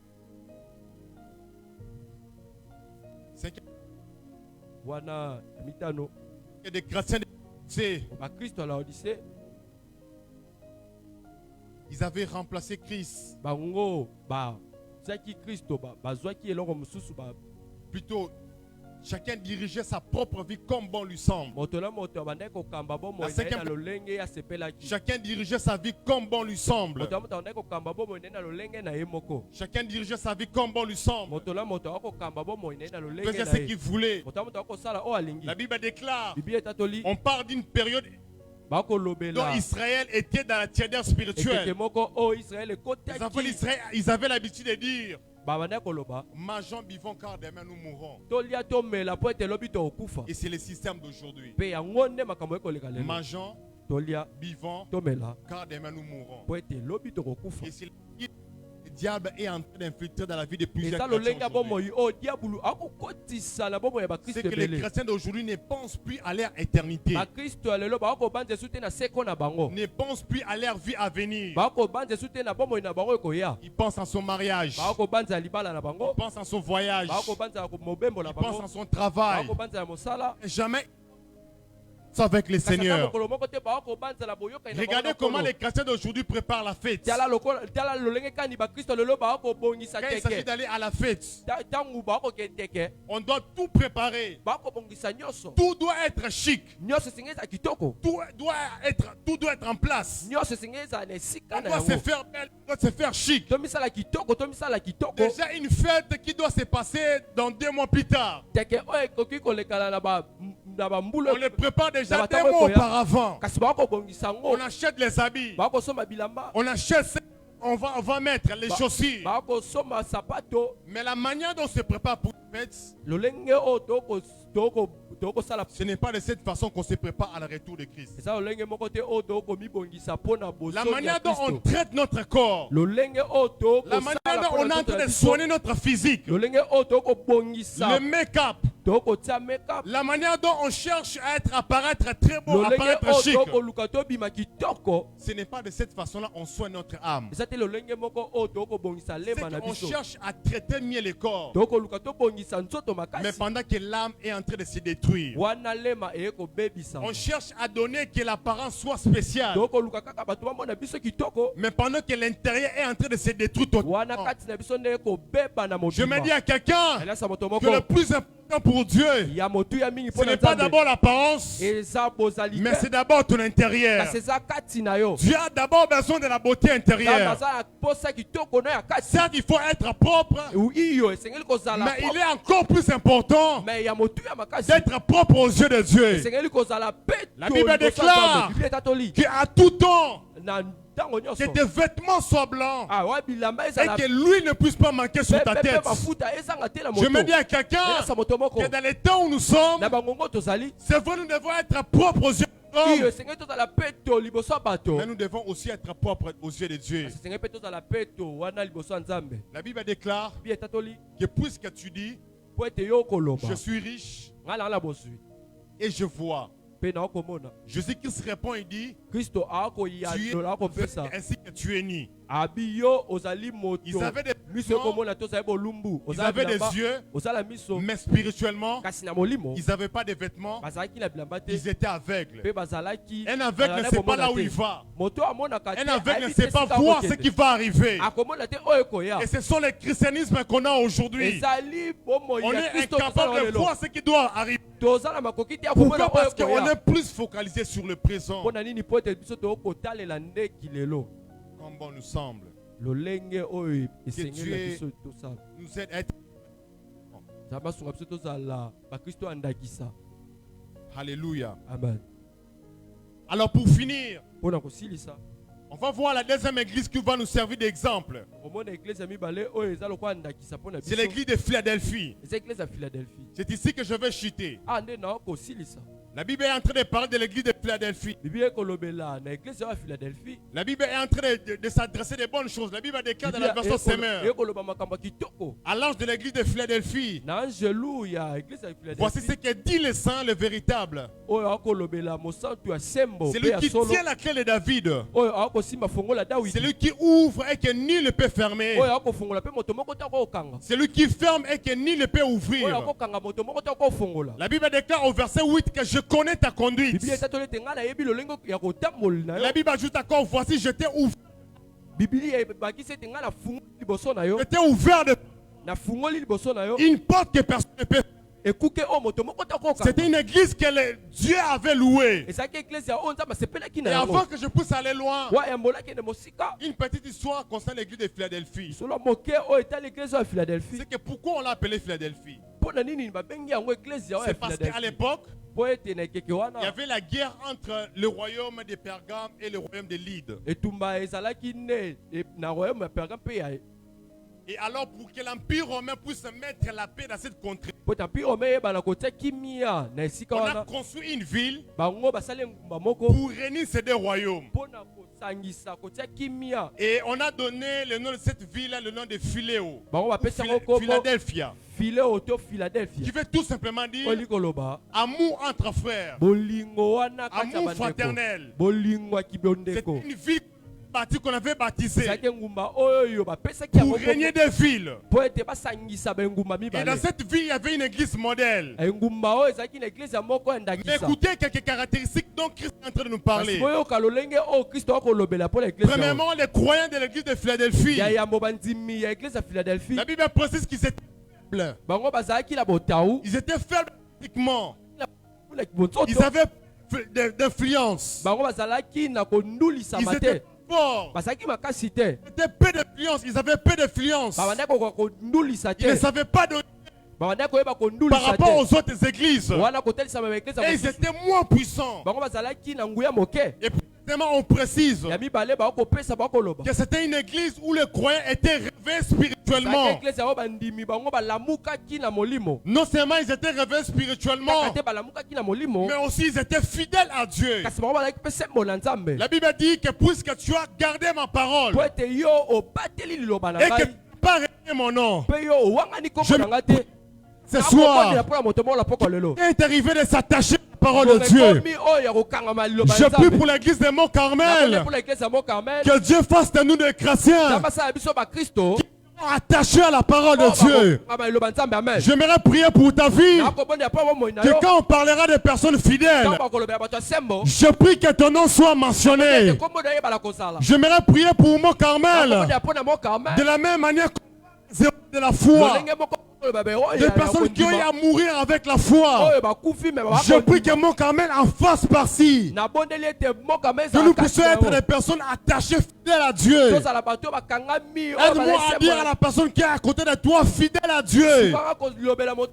Cinquième, wana ya mitano il y a des chrétiens de l'Odyssée, bakristo ya laodise ils avaient remplacé Christ. bango batiaki kristo bazwaki eloko mosusu Plutôt, chacun dirigeait sa propre vie comme bon lui semble. moto na moto abandaki kokamba bomoi La na ye cinquième- na lolenge asepelaki Chacun dirigeait sa vie comme bon lui semble. moto na moto abandaki kokamba bomoi na ye na lolenge na ye moko Chacun dirigeait sa vie comme bon lui semble. moto na moto akokamba bomoi na ye na Il lolenge faisait na ce ye qu'il voulait. moto na moto akosala oyo alingi La Bible déclare, biblia etatoli on parle d'une période dont bakolobela Israël était dans la tiédeur ekeke spirituelle. moko oyo israele Les enfants ekotaki d'Israël, ils avaient l'habitude de dire, babandaki koloba mangeons, buvons, car demain nous mourrons. tolia tomela mpo ete lobi tokokufa Et c'est le système d'aujourd'hui. mpe yango nde makambo ekoleka lelo Mangeons, tolia buvons, tomela car demain nous mourrons. mpo ete lobi tokokufa Et c'est le diable est en train d'infiltrer dans la vie de plusieurs eza chrétiens lolenge ya aujourd'hui. bomoi oyo diabulu akokotisa na bomoi ya C'est bakristo que les ebele chrétiens d'aujourd'hui ne pensent plus à leur éternité. bakristo ya lelo bakobanza esu te na seko na bango Ne pensent plus à leur vie à venir. bakobanza esu te na bomoi na bango ekoya Ils pensent à son mariage. bakobanza libala na bango Ils pensent à son voyage. bakobanza mobembo na Ils pensent bango à son travail. bakobanza na mosala Jamais avec le kasi ata Seigneur. mokolo moko te bakobanza na boyokani na bango Regardez na comment nkolo. les chrétiens d'aujourd'hui préparent la fête. tala lolenge kani bakristo lelo bakobongisa Quand il s'agit teke d'aller à la fête, ntango bakokende teke on doit tout préparer. bakobongisa nyonso Tout doit être chic. nyonso esengi eza kitoko Tout doit être en place. nyonso esengi ezala na On esika na doit se yango faire belle, on doit se faire chic. tomisala kitoko Déjà une fête qui doit se passer dans 2 mois plus tard. teke oyo ekoki kolekana na bambulu On le prépare déjà Na 2 batango mois ekoya. auparavant. kasi bakobongisa On yango achète les habits. bakosomba bilamba On achète, on va mettre les chaussures. bakosomba sapato Mais la manière dont on se prépare pour une fête, lolenge oyo tokosala ce n'est pas de cette façon qu'on se prépare à la retour de Christ. eza lolenge moko te oyo tokomibongisa mpo na La bosomi ya manière dont on kristo traite notre corps, lolenge oyo la manière tokosala dont on est en train de soigner notre physique, lolenge oyo tokobongisa le make-up, tokotia makeup la manière dont on cherche à apparaître très beau, lolenge apparaître oyo chic, tokoluka tobima kitoko ce n'est pas de cette façon-là on soigne notre âme. eza te lolenge moko oyo tokobongisa C'est lema na qu'on biso cherche à traiter mieux le corps, tokoluka tobongisa nzoto mais makasi pendant que l'âme est en train de se détruire. wana lema eye kobebisa On cherche à donner que l'apparence soit spéciale, tokoluka kaka bato bamona biso kitoko mais pendant que l'intérieur est en train de se détruire wana totalement. kati na biso nde kobeba na Je me dis mobima à quelqu'un elasa moto que le moko plus important pour Dieu, ya motu ya mingi ce mpo na n'est pas nzambe d'abord l'apparence, eza bozali mais te c'est d'abord ton intérieur. kasi eza kati na yo Tu as d'abord besoin de la beauté nzambe intérieure. aza na posa kitoko na ya kati Certes, il faut être propre, iyo esengeli kozala mais il propre. est encore plus important mais ya motu ya makasi d'être propre aux yeux de Dieu. esengeli kozala peto La Bible liboso ya déclare Nzambe. Biblia etatoli Qu'à tout temps, na Que tes vêtements soient blancs. Ah ouais, bilamba Et ezala. que l'huile ne puisse pas manquer sur ta tête. Mafuta ezanga te na Je me moto. dis à quelqu'un Eza moto moko. que dans les temps où nous sommes, Na bangongo tozali. c'est vrai, nous devons être propres aux yeux Iyo de senge tozala peto liboso ya bato. mais nous devons aussi être propres aux yeux de Dieu. Senge pe tozala peto wana liboso ya Nzambe. La Bible déclare Bi etatoli que puisque tu dis, po ete yo koloba. je suis riche Ngala la bosui. et je vois. Pe na okomona. Jésus-Christ répond et dit, Kristo akoya tu es dola akopesa. ainsi que tu es né. Abiyo ozali moto. Ils avaient des Miso vêtements, komona tozali bolumbu. ils avaient des yeux, Ozala miso. mais spirituellement, Kasi na molimo. ils n'avaient pas de vêtements, Bazalaki na bilamba te. ils étaient aveugles. Pe bazalaki. Un aveugle ne sait pas là où il va. Moto amona kate. Un aveugle ne sait pas voir ce qui va arriver. Akomona te oyo koya. Et ce sont les christianismes qu'on a aujourd'hui. Ezali bomo On ya est Kristo incapable de lelo. voir ce qui doit arriver. Tozala makoki te akomona Pourquoi? oyo Parce qu'on koya. est plus focalisé sur le présent. Pona nini po ete biso to kotalela ndeki lelo. Comme bon nous semble. Lolenge oyo Que esengela Dieu biso tosala. nous aide à être. Zaba sunga biso tozala ba Kristo andakisa. Alléluia. Amen. Alors pour finir, Pona kosilisa. on va voir la deuxième église qui va nous servir d'exemple. Omona église ya mibale oyo eza lokwa andakisa pona biso. C'est l'église de Philadelphie. C'est l'église à Philadelphie. C'est ici que je vais chuter. Ah nde na kosilisa. La Bible est en train de parler de l'église de Philadelphie. Biblia kolobela na église ya Philadelphie. La Bible est en train de s'adresser des bonnes choses. La Bible déclare dans la version Semeur Ekoloba makambo kitoko. à l'ange de l'église de Philadelphie. Na angelou ya église ya Philadelphie. Voici ce que dit le saint, le véritable. Oyo akolobela mosantu ya sembo. C'est lui qui tient la clé de David. Oyo akosimba fongola Dawidi. C'est lui qui ouvre et que nul ne peut fermer. Oyo akofongola pe moto moko ta kokanga. C'est lui qui ferme et que nul ne peut Oyo ouvrir. akokanga moto moko ta kofongola. La Bible déclare au verset 8 que je connais ta conduite. Biblia etatoli te nga na yebi lolengo ya kotambola na La yo. Bible ajoute encore, voici je t'ai ouvert. Biblia ebakisi te nga na fungoli liboso na yo. Je t'ai ouvert Na fungoli liboso na yo. une porte que personne ne peut. Ekuke o moto moko ta kokanga. C'était une église que Dieu avait louée. Ezaki église ya onza basepelaki Et na yango. avant que je puisse aller loin, Wa yambolaki na mosika. une petite histoire concernant l'église de Philadelphie. Solo moke o etali église ya Philadelphie. C'est que pourquoi on l'a appelé Philadelphie? Pona nini babengi yango église ya C'est parce qu'à Philadelphie. l'époque, Po ete na ekeke il y wana. avait la guerre entre le royaume de Pergame et le royaume de Lyde. Etumba ezalaki ne na royaume ya Pergame pe ya. Et alors, pour que l'Empire romain puisse mettre la paix dans cette contrée, Po tapi ome bana kotia kimia na esika on a wana. construit une ville Bango basale ngumba moko. pour réunir ces deux royaumes. Pona kosangisa kotia kimia. Et on a donné le nom de cette ville, le nom de Philéo. Bango Ou bapesa ngo komo Philadelphia. file auto Qui Philadelphia. veut tout simplement dire Oli koloba amour entre frères, bolingo wana kati ya amour bandeko. fraternel. Bolingo ya C'est kibondeko. une ville bâtie qu'on avait baptisée Ezalaki ngumba oyo bapesaki pour régner des villes. po ete basangisa bengumba Et dans mibale. cette ville, il y avait une église modèle. Engumba oyo ezalaki na église ya moko ya Mais ndakisa. écoutez quelques caractéristiques dont Christ est en train de nous parler. Kasi boyoka lolenge oyo Kristo akolobela mpo na église ya Premièrement, les croyants de l'église de Philadelphie. ya yambo bandimi ya église ya Philadelphie. La Bible précise qu'ils étaient faibles. Bango bazalaki na botau. Ils étaient faibles physiquement. Na bonzoto. Ils avaient d'influence. Bango bazalaki na kondulisa Ils mate. étaient forts. Bazalaki makasi te. Ils étaient peu d'influence. Ils avaient peu d'influence. Babandaki kokoka kondulisa Ils ne te. savaient pas donner Babandaki koyeba par kondulisa rapport te. aux autres églises. Wana kotelisama ba église Et ils ya étaient moins puissants. bango bazalaki na nguya moke. Et précisément, on précise Ya mibale bakopesa bakoloba. que c'était une église où les croyants étaient réveillés Bazalaki spirituellement. église ya bandimi bango balamukaki na molimo. Non seulement ils étaient réveillés spirituellement, Kaka te balamukaki na molimo. mais aussi ils étaient fidèles à Dieu. Kasi bango bazalaki pe sembo na Nzambe. La Bible dit que puisque tu as gardé ma parole Po ete yo obateli liloba na et que tu ngai. n'as pas renié mon nom, Pe yo owangani kombo na ngai te. ce soir, Mpona moto moko la poko lelo. il est arrivé de s'attacher à la parole de Dieu. Komi oyo ya kokangama liloba Je na prie Nzambe. pour l'église de Mont Nakoni Carmel. pour l'église ya Mont Carmel. Que Dieu fasse de nous des chrétiens Nabasa ya biso ba Kristo. attachés à la parole de Dieu. Kokangama liloba Nzambe amen. J'aimerais prier pour ta vie. Nakobonda po mo na Que yo. quand on parlera des personnes fidèles, Tango bakolobela bato ya sembo. je prie que ton nom soit mentionné. Kombo na ye bala kozala. J'aimerais prier pour Mont Carmel. Nakobonda po na Mont Carmel. De la même manière que de la foi. Lolenge moko koloba be oyo Des ya personnes qui ont eu kondima. à mourir avec la foi. Oyo bakufi me ba. Je prie que Mont Carmel en fasse partie. Na bondeli ete Mont Carmel Que nous puissions être des personnes attachées fidèles à Dieu. tozala bato bakangami oyo Aide-moi à dire à la personne qui est à côté de toi, fidèle à Dieu. kolobela moto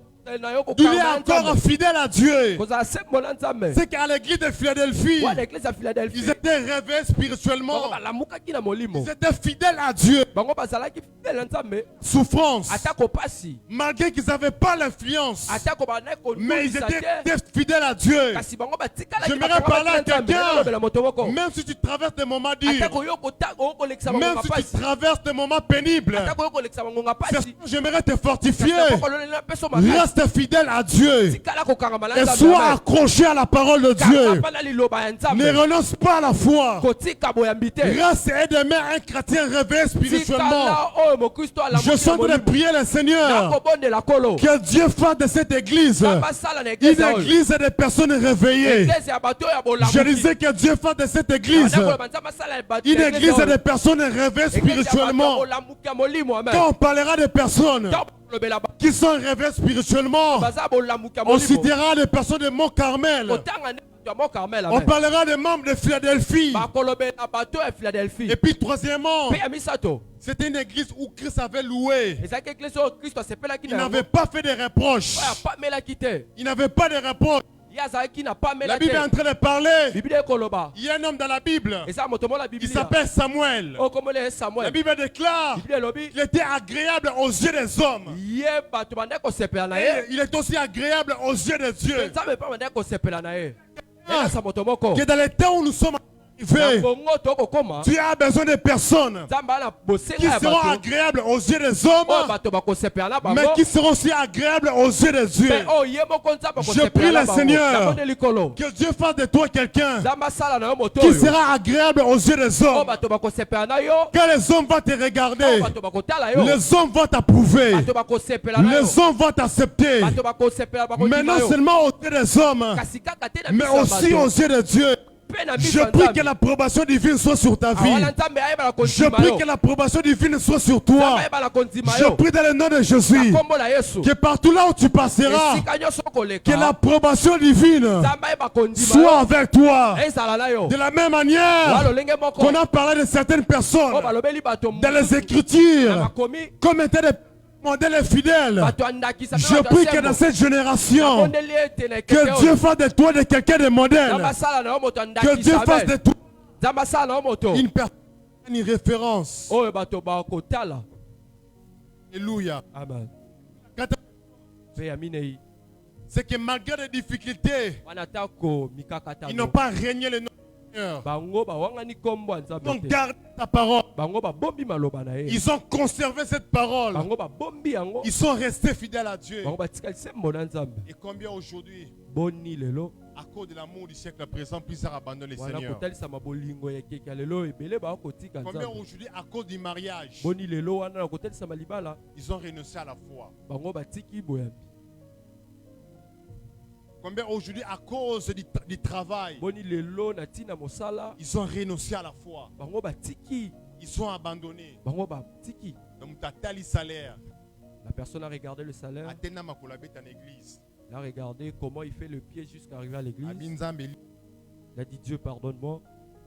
Il est encore fidèle à Dieu. C'est qu'à l'église de Philadelphie, ils étaient réveillés spirituellement. Ils étaient fidèles à Dieu. Souffrance. Malgré qu'ils n'avaient pas l'influence. Mais ils étaient fidèles à Dieu. J'aimerais parler à quelqu'un. Même si tu traverses des moments durs. Même si tu traverses des moments pénibles. J'aimerais te fortifier. Reste fidèle à Dieu. Et sois accroché à la parole de Dieu. Ne renonce pas à la foi. Reste et demain un chrétien réveillé spirituellement. Je sens de prier le Seigneur. Que Dieu fasse de cette église une église des personnes réveillées. Je disais que Dieu fasse de cette église une église des personnes réveillées spirituellement. Quand on parlera des personnes qui sont réveillées spirituellement, on citera les personnes de Mont Carmel. On parlera des membres de Philadelphie. Et puis troisièmement, c'était une église où Christ avait loué. Il n'avait pas fait de reproches. Il n'avait pas de reproches. La Bible est en train de parler. Il y a un homme dans la Bible. Il s'appelle Samuel. La Bible déclare qu'il était agréable aux yeux des hommes. Et il est aussi agréable aux yeux de Dieu. Que dans les temps où nous sommes tu as besoin de personnes qui seront agréables aux yeux des hommes, mais qui seront aussi agréables aux yeux de Dieu. Je prie le Seigneur que Dieu fasse de toi quelqu'un qui sera agréable aux yeux des hommes. Quand les hommes vont te regarder, les hommes vont t'approuver, les hommes vont t'accepter, mais non seulement aux yeux des hommes, mais aussi aux yeux de Dieu. Je prie que l'approbation divine soit sur ta vie. Je prie que l'approbation divine soit sur toi. Je prie dans le nom de Jésus que partout là où tu passeras, que l'approbation divine soit avec toi. De la même manière qu'on a parlé de certaines personnes dans les Écritures comme étaient des modèles fidèles. Je prie que dans cette génération, que Dieu fasse de toi de quelqu'un de modèle. Que Dieu fasse de toi une personne, une référence. Alléluia. Amen. C'est que malgré les difficultés, ils n'ont pas régné le nom. Donc garde ta parole. Ils ont conservé cette parole. Ils sont restés fidèles à Dieu. Et combien aujourd'hui, à cause de l'amour du siècle présent, plusieurs abandonnent le Seigneur. Combien aujourd'hui, à cause du mariage, ils ont renoncé à la foi. Combien aujourd'hui, à cause du travail, ils ont renoncé à la foi. Ils sont abandonnés. Donc, tu as le salaire. La personne a regardé le salaire. Il a regardé comment il fait le pied jusqu'à arriver à l'église. Il a dit Dieu, pardonne-moi.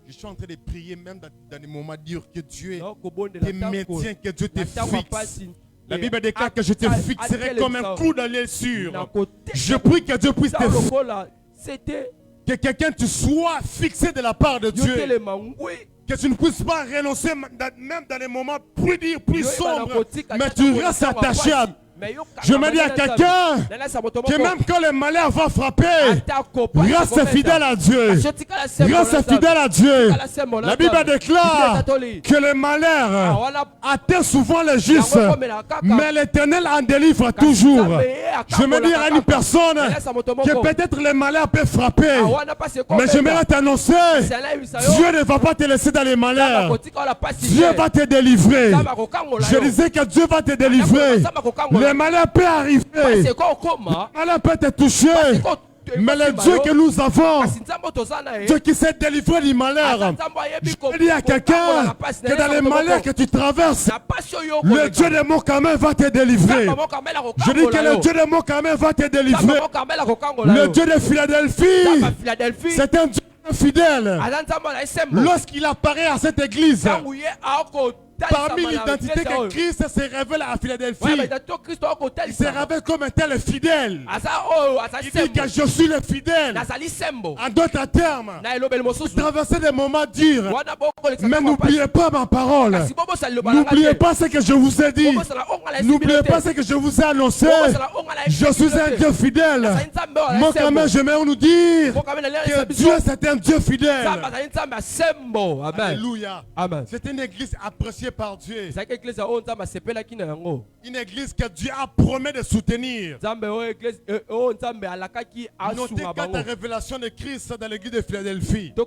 Je suis en train de prier même dans des moments durs que Dieu te maintient, que Dieu te fixe. La Bible déclare que je te fixerai comme un coup dans les sûr. Je prie que Dieu puisse te fixer. Que quelqu'un tu sois fixé de la part de Dieu. Que tu ne puisses pas renoncer même dans les moments plus durs, plus sombres. Mais tu restes attaché à Dieu. Je me dis à quelqu'un que même quand le malheur va frapper, reste fidèle à Dieu. Reste fidèle à Dieu. La Bible déclare que le malheur atteint souvent les justes, mais l'Éternel en délivre toujours. Je me dis à une personne que peut-être le malheur peut frapper, mais j'aimerais t'annoncer, Dieu ne va pas te laisser dans les malheurs. Dieu va te délivrer. Je disais que Dieu va te délivrer. Le malheur peut arriver. Le malheur peut te toucher. Mais le Dieu que nous avons, Dieu qui s'est délivré du malheur, je dis à quelqu'un que dans les malheurs que tu traverses, le Dieu de mon Carmel va te délivrer. Je dis que le Dieu de mon Carmel va te délivrer. Le Dieu de Philadelphie, c'est un Dieu fidèle. Lorsqu'il apparaît à cette église, Parmi l'identité que Christ se révèle à Philadelphie, il se révèle comme un tel fidèle. Il dit que je suis le fidèle. En d'autres termes, traverser des moments durs. Mais n'oubliez pas ma parole. N'oubliez pas ce que je vous ai dit. N'oubliez pas ce que je vous ai annoncé. Je suis un Dieu fidèle. Moi quand même, j'aimerais nous dire que Dieu c'est un Dieu fidèle. Alléluia. C'est une église appréciée par Dieu. Une église que Dieu a promis de soutenir. Notez quand la révélation de Christ dans l'église de Philadelphie. Quand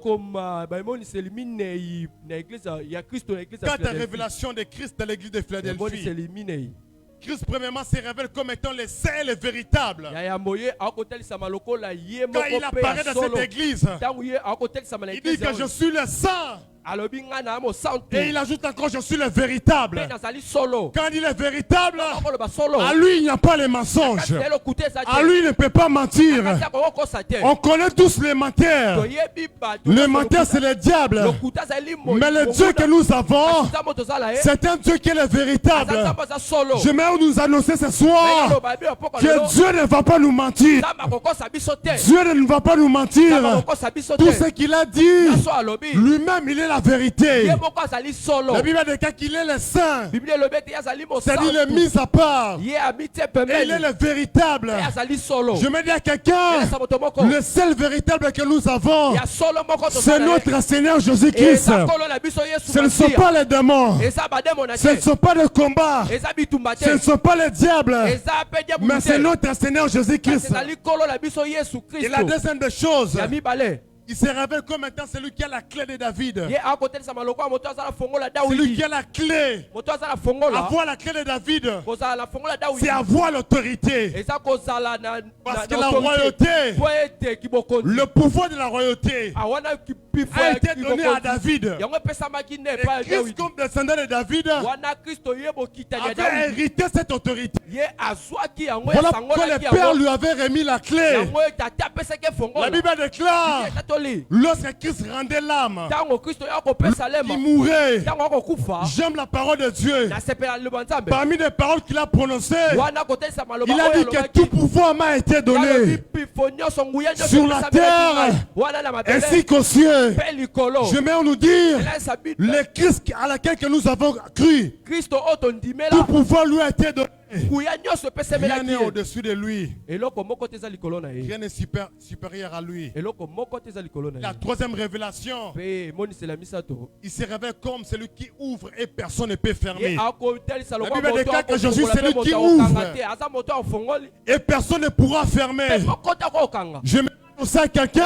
la révélation de Christ dans l'église de Philadelphie. Christ premièrement se révèle comme étant le saint et le véritable. Quand il apparaît dans cette église, il dit que je suis le saint. Et il ajoute encore je suis le véritable. Quand il est véritable, à lui il n'y a pas les mensonges. À lui il ne peut pas mentir. On connaît tous les menteurs. Le menteur c'est le diable. Mais le Dieu que nous avons, c'est un Dieu qui est le véritable. J'aimerais nous annoncer ce soir que Dieu ne va pas nous mentir. Dieu ne va pas nous mentir. Tout ce qu'il a dit, lui-même il est la vérité. La Bible déclare qu'il est le saint. C'est-à-dire le mis à part. Et il est le véritable. Je me dis à quelqu'un, le seul véritable que nous avons, c'est notre Seigneur Jésus-Christ. Ce ne sont pas les démons. Ce ne sont pas les combats. Ce ne sont pas les diables. Mais c'est notre Seigneur Jésus-Christ. Et la deuxième des choses, il se révèle comme étant celui qui a la clé de David. Celui qui a la clé. Avoir la clé de David, c'est avoir l'autorité. Parce que la royauté, le pouvoir de la royauté a été donné à David. Et Christ, comme descendant de David, avait hérité cette autorité. Voilà pourquoi le Père lui avait remis la clé. La Bible déclare, lorsque Christ rendait l'âme, il mourait. J'aime la parole de Dieu. Parmi les paroles qu'il a prononcées, il a dit que tout pouvoir m'a été donné sur la terre ainsi qu'aux cieux. J'aimerais nous dire, le Christ à laquelle que nous avons cru, tout pouvoir lui a été donné. Rien n'est au-dessus de lui. Rien n'est supérieur à lui. La troisième révélation, il se révèle comme celui qui ouvre et personne ne peut fermer. La Bible déclare que Jésus c'est celui qui ouvre et personne ne pourra fermer. Je me ça quelqu'un,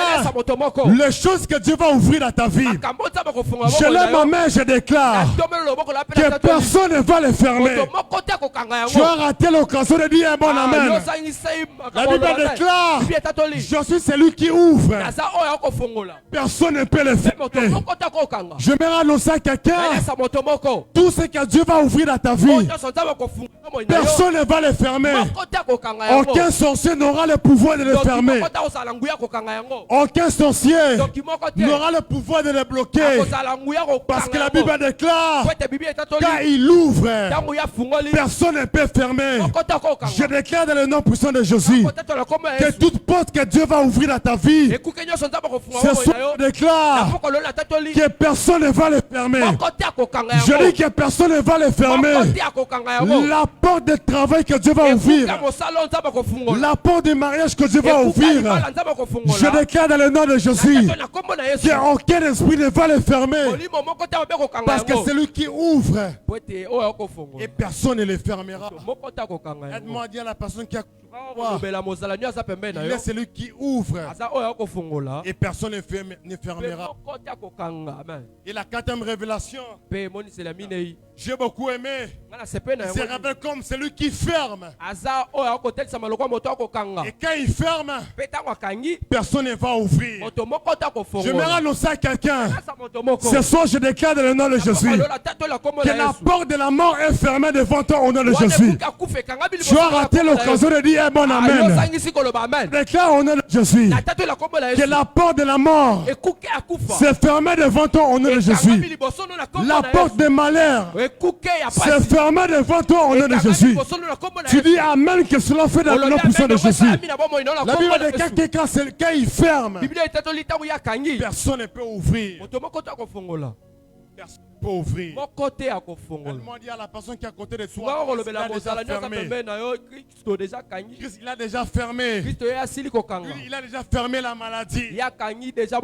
les choses que Dieu va ouvrir dans ta vie, je lève ma main, je déclare que personne ne va les fermer. Tu as raté l'occasion de dire un bon amen. La Bible déclare, je suis celui qui ouvre, personne ne peut les fermer. Je me annonce à quelqu'un, tout ce que Dieu va ouvrir dans ta vie, personne ne va les fermer. Aucun sorcier n'aura le pouvoir de les fermer. Aucun sorcier n'aura le pouvoir de les bloquer. Parce que la Bible déclare, quand il ouvre, personne ne peut fermer. Je déclare dans le nom puissant de Jésus que toute porte que Dieu va ouvrir dans ta vie, ce soir je déclare que personne ne va les fermer. Je dis que personne ne va les fermer. La porte de travail que Dieu va ouvrir, la porte de mariage que Dieu va ouvrir, je déclare dans le nom de Jésus qu'aucun esprit ne va les fermer. Parce que c'est lui qui ouvre et personne ne les fermera. Aide-moi à dire à la personne qui a il est celui qui ouvre et personne ne fermera. Et la quatrième révélation, j'ai beaucoup aimé. Il se révèle comme celui qui ferme. Et quand il ferme, personne ne va ouvrir. Je me annonce à quelqu'un. Ce soir, je déclare dans le nom de Jésus que la porte de la mort est fermée devant toi au nom de Jésus. Tu as raté l'occasion de dire un bon amen. Déclare au nom de Jésus que la porte de la mort s'est fermée devant toi au nom de Jésus. La porte des malheurs s'est fermée devant toi au nom de Jésus. Tu dis amen que cela fait dans le nom puissant de Jésus. La Bible dit que quand il ferme, personne ne peut ouvrir. Personne ne peut ouvrir. Elle dit à la personne qui est à côté de toi, Christ, il a déjà fermé. Il a déjà fermé la maladie. Il a déjà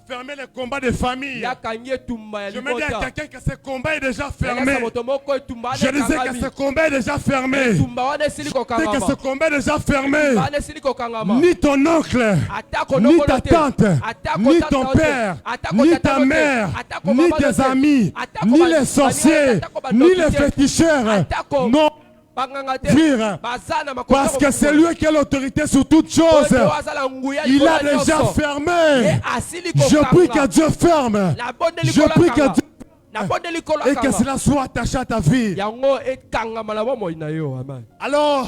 fermé le combat de famille. Je me dis à quelqu'un que ce combat est déjà fermé. Je disais que ce combat est déjà fermé. Je disais que ce combat est déjà fermé. Ni ton oncle, ni ta tante, ni ton père, ni ta mère, ni tes amis, ni les sorciers, ni les féticheurs. Non. Parce que c'est lui qui a l'autorité sur toutes choses. Il a déjà fermé. Je prie que Dieu ferme. Je prie que Dieu et que cela soit attaché à ta vie. Alors,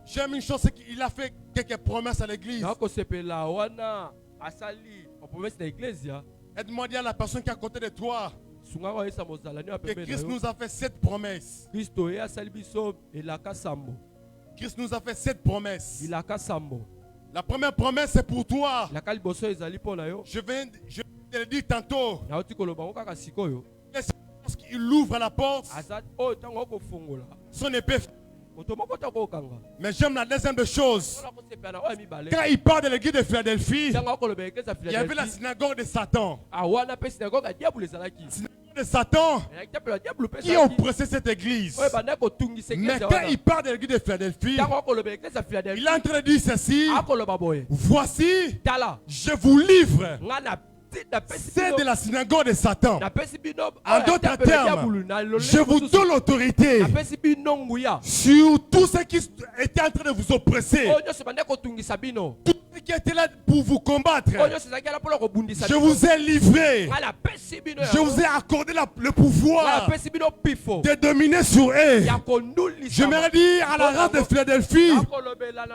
j'aime une chose, c'est qu'il a fait quelques promesses à l'église. Aide-moi à dire à la personne qui est à côté de toi que Christ nous a fait 7 promesses. Christ nous a fait 7 promesses. La première promesse c'est pour toi. Je viens de le dire tantôt. Il ouvre la porte. Son épée. Mais j'aime la deuxième des choses. Quand il parle de l'église de Philadelphie, il y avait la synagogue de Satan. De Satan qui oppressait cette église. Mais quand il parle de l'église de Philadelphie, il est en train de dire ceci: voici, je vous livre. C'est de la synagogue de Satan. En d'autres termes, je vous donne l'autorité sur tout ce qui était en train de vous oppresser. Tout ce qui était là pour vous combattre. Je vous ai livré. Je vous ai accordé le pouvoir de dominer sur eux. J'aimerais dire à la race de Philadelphie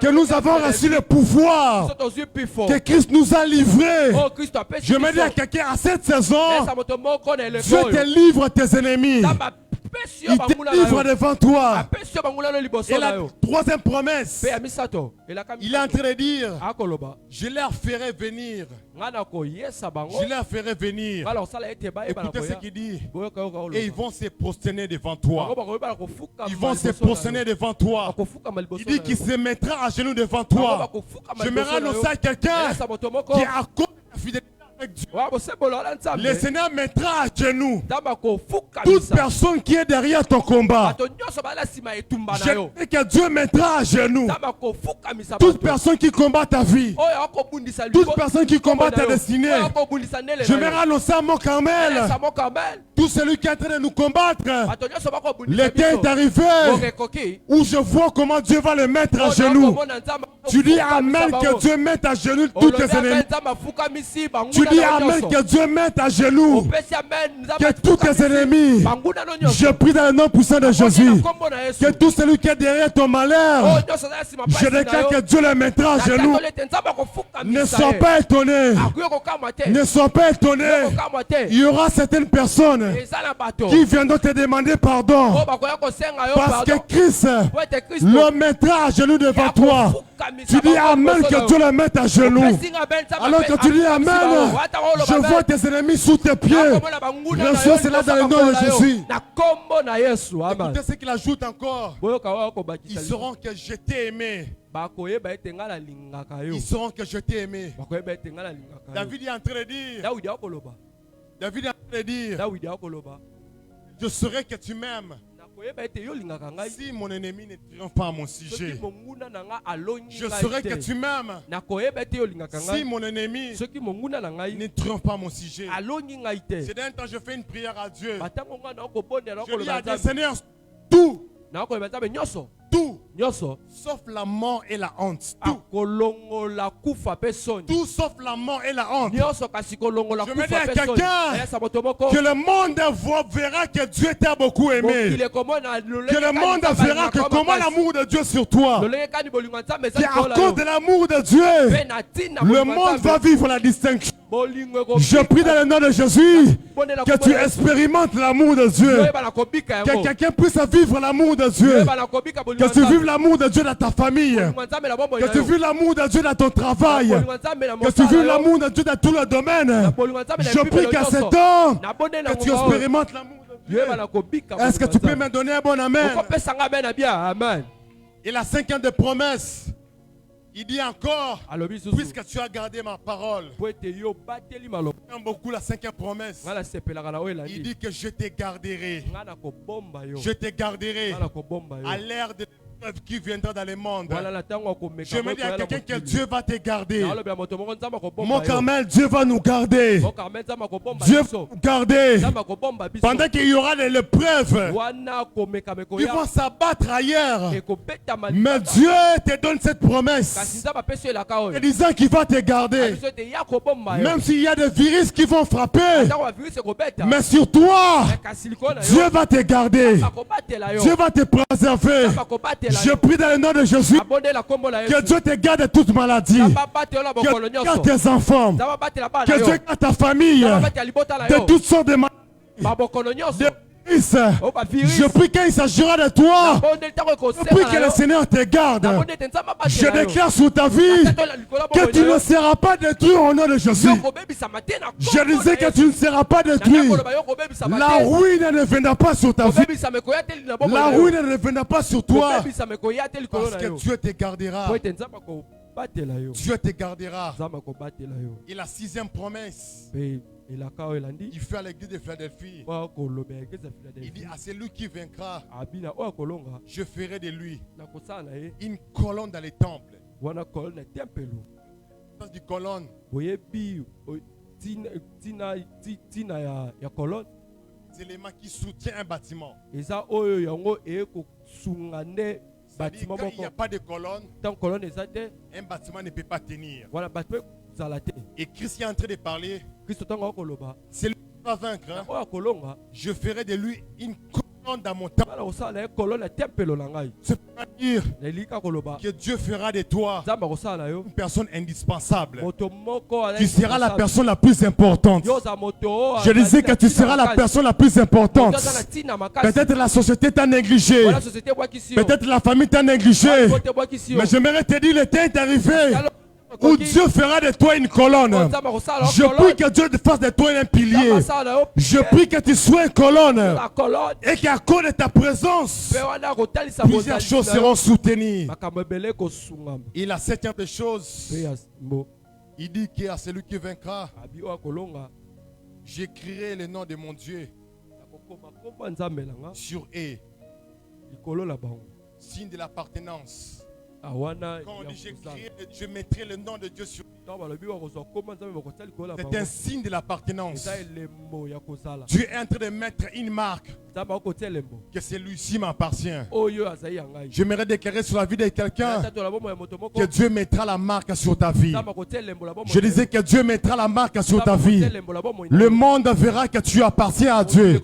que nous avons reçu le pouvoir que Christ nous a livré. Je me dis à quelqu'un à cette saison, Dieu te livre tes ennemis. Il te livre devant toi. Et la troisième promesse, il est en train de dire: je leur ferai venir. Je leur ferai venir. Écoutez ce qu'il dit. Et ils vont se prosterner devant toi. Ils vont se prosterner devant toi. Il dit qu'il se mettra à genoux devant toi. Je me rends aussi à quelqu'un qui est à cause de la fidélité avec Dieu. Le Seigneur mettra à genoux toute personne qui est derrière ton combat. Je dis que Dieu mettra à genoux toute personne qui combat ta vie, toute personne qui combat ta destinée. Je me rends aussi à mon Carmel. Tout celui qui est en train de nous combattre, l'été est arrivé où je vois comment Dieu va le mettre à genoux. Tu dis amen que Dieu mette à genoux tous tes ennemis. Tu dis amen que Dieu mette à genoux que tous tes ennemis. Je prie dans le nom puissant de Jésus que tout celui qui est derrière ton malheur, je déclare que Dieu le mettra à genoux. Ne sois pas étonné. Ne sois pas étonné. Il y aura certaines personnes qui viendront te demander pardon parce que Christ le mettra à genoux devant toi. Tu dis amen que Dieu le mette à genoux. Alors que tu dis amen, je vois tes ennemis sous tes pieds. Reçois cela dans le nom de Jésus. Écoutez ce qu'il ajoute encore. Ils sauront que je t'ai aimé. Ils sauront que je t'ai aimé. David est en train de dire. David est en train de dire: je saurai que tu m'aimes si mon ennemi ne triomphe pas à mon sujet. Je saurai que tu m'aimes si mon ennemi ne triomphe pas à mon sujet. C'est d'un temps je fais une prière à Dieu. Je dis à Dieu: Seigneur, tout Sauf la mort et la honte. Tout sauf la mort et la honte. Je me dis à quelqu'un que le monde verra que Dieu t'a beaucoup aimé. Que le monde verra que comment l'amour de Dieu sur toi. Qu'à cause de l'amour de Dieu, le monde va vivre la distinction. Je prie dans le nom de Jésus que tu expérimentes l'amour de Dieu. Que quelqu'un puisse vivre l'amour de Dieu. Que tu vives l'amour de Dieu dans ta famille. Que tu vives l'amour de Dieu dans ton travail. Que tu vives l'amour de Dieu dans tout le domaine. Je prie qu'à cet temps, que tu expérimentes l'amour de Dieu. Est-ce que tu peux me donner un bon amen? Et la cinquième des promesses, il dit encore, puisque tu as gardé ma parole. J'aime beaucoup la cinquième promesse. Il dit que je te garderai. Je te garderai à l'ère de l'épreuve qui viendra dans le monde. Je me dis à quelqu'un que Dieu va te garder. Mon Carmel, Dieu va nous garder. Dieu va nous garder. Pendant qu'il y aura des épreuves qui vont s'abattre ailleurs. Mais Dieu te donne cette promesse. En disant qu'il va te garder. Même s'il y a des virus qui vont frapper. Mais sur toi, Dieu va te garder. Dieu va te préserver. Je prie dans le nom de Jésus que Dieu te garde de toute maladie. Que Dieu garde tes enfants. Que Dieu garde ta famille de toutes sortes de maladies. Je prie qu'il s'agira de toi. Je prie que le Seigneur te garde. Je déclare sur ta vie que tu ne seras pas détruit au nom de Jésus. Je disais que tu ne seras pas détruit. La ruine ne viendra pas sur ta vie. La ruine ne viendra pas sur toi. Parce que Dieu te gardera. Dieu te gardera. Et la sixième promesse, il fait à l'église de Philadelphie. Il dit à celui qui vaincra, je ferai de lui une colonne dans les temples. Sens du colonne. C'est l'élément qui soutient un bâtiment. Quand il n'y a pas de colonne, un bâtiment ne peut pas tenir. Et Christ est en train de parler. C'est lui qui va vaincre. Je ferai de lui une colonne dans mon temple. C'est-à-dire que Dieu fera de toi une personne indispensable. Tu seras la personne la plus importante. Je disais que tu seras la personne la plus importante. Peut-être la société t'a négligé. Peut-être la famille t'a négligé. Mais j'aimerais te dire, le temps est arrivé où Dieu fera de toi une colonne. Je prie que Dieu fasse de toi un pilier. Je prie que tu sois une colonne. Et qu'à cause de ta présence, plusieurs choses seront soutenues. Et la septième des choses, il dit qu'à celui qui vaincra, j'écrirai le nom de mon Dieu sur eux. Signe de l'appartenance. Quand on dit j'écris, je mettrai le nom de Dieu sur. C'est un signe de l'appartenance. Dieu est en train de mettre une marque que celui-ci m'appartient. J'aimerais déclarer sur la vie de quelqu'un que Dieu mettra la marque sur ta vie. Je disais que Dieu mettra la marque sur ta vie. Le monde verra que tu appartiens à Dieu.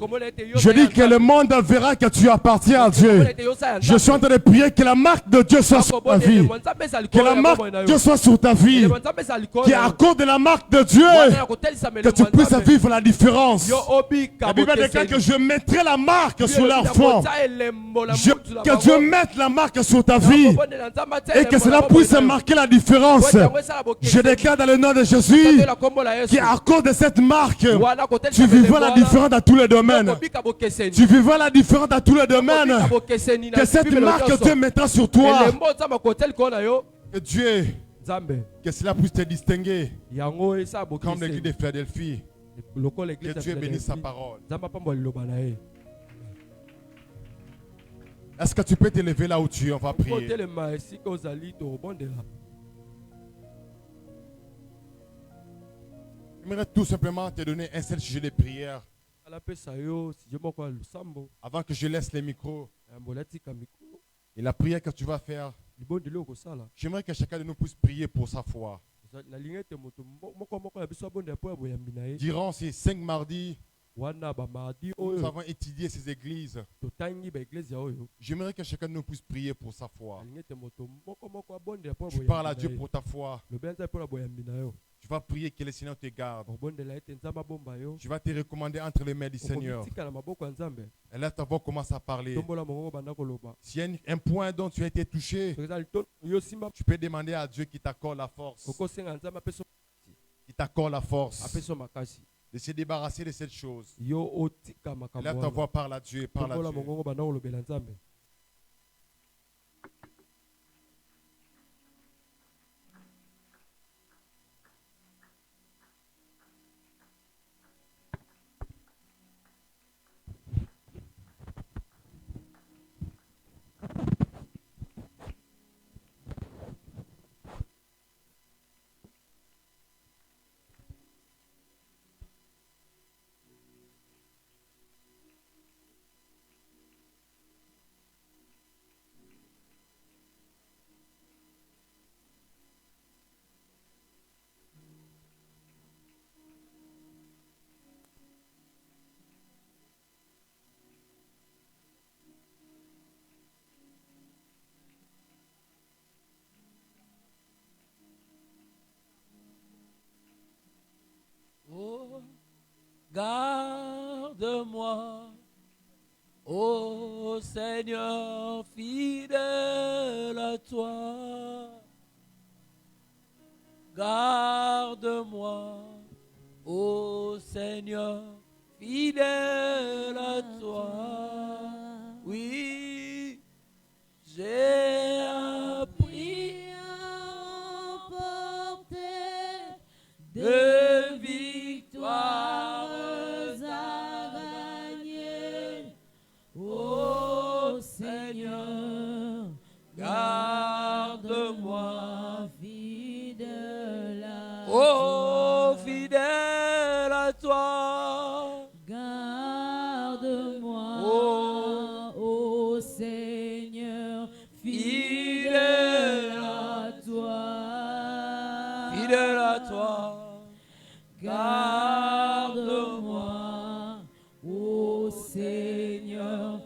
Je dis que le monde verra que tu appartiens à Dieu. Je suis en train de prier que la marque de Dieu soit sur ta vie. Que la marque de Dieu soit sur ta vie. Qu'à cause de la marque de Dieu, que tu puisses vivre la différence. La Bible déclare que je mettrai la marque sur l'enfant. Que Dieu mette la marque sur ta vie et que cela puisse marquer la différence. Je déclare dans le nom de Jésus qu'à cause de cette marque, tu vivras la différence dans tous les domaines. Tu vivras la différence dans tous les domaines. Que cette marque Dieu mettra sur toi. Que Dieu, que cela puisse te distinguer comme l'église de Philadelphie. Que Dieu bénisse sa parole. Est-ce que tu peux te lever là où tu es? On va prier. J'aimerais tout simplement te donner un seul sujet de prière. Avant que je laisse les micros. Et la prière que tu vas faire, j'aimerais que chacun de nous puisse prier pour sa foi. Durant ces 5 mardis, nous avons étudié ces églises. J'aimerais que chacun de nous puisse prier pour sa foi. Tu parles à Dieu pour ta foi. Tu vas prier que le Seigneur te garde. Tu vas te recommander entre les mains du Seigneur. Et là, ta voix commence à parler. S'il y a un point dont tu as été touché, tu peux demander à Dieu qui t'accorde la force. Qui t'accorde la force de se débarrasser de cette chose. Et là, ta voix parle à Dieu. Parle à Dieu. Garde-moi, ô Seigneur, fidèle à toi. Garde-moi, ô Seigneur, fidèle à toi. Oui, j'ai appris à porter de victoire. Seigneur, garde-moi fidèle à toi. Oh, fidèle à toi. Garde-moi, oh Seigneur, fidèle à toi. Fidèle à toi. Garde-moi, oh Seigneur.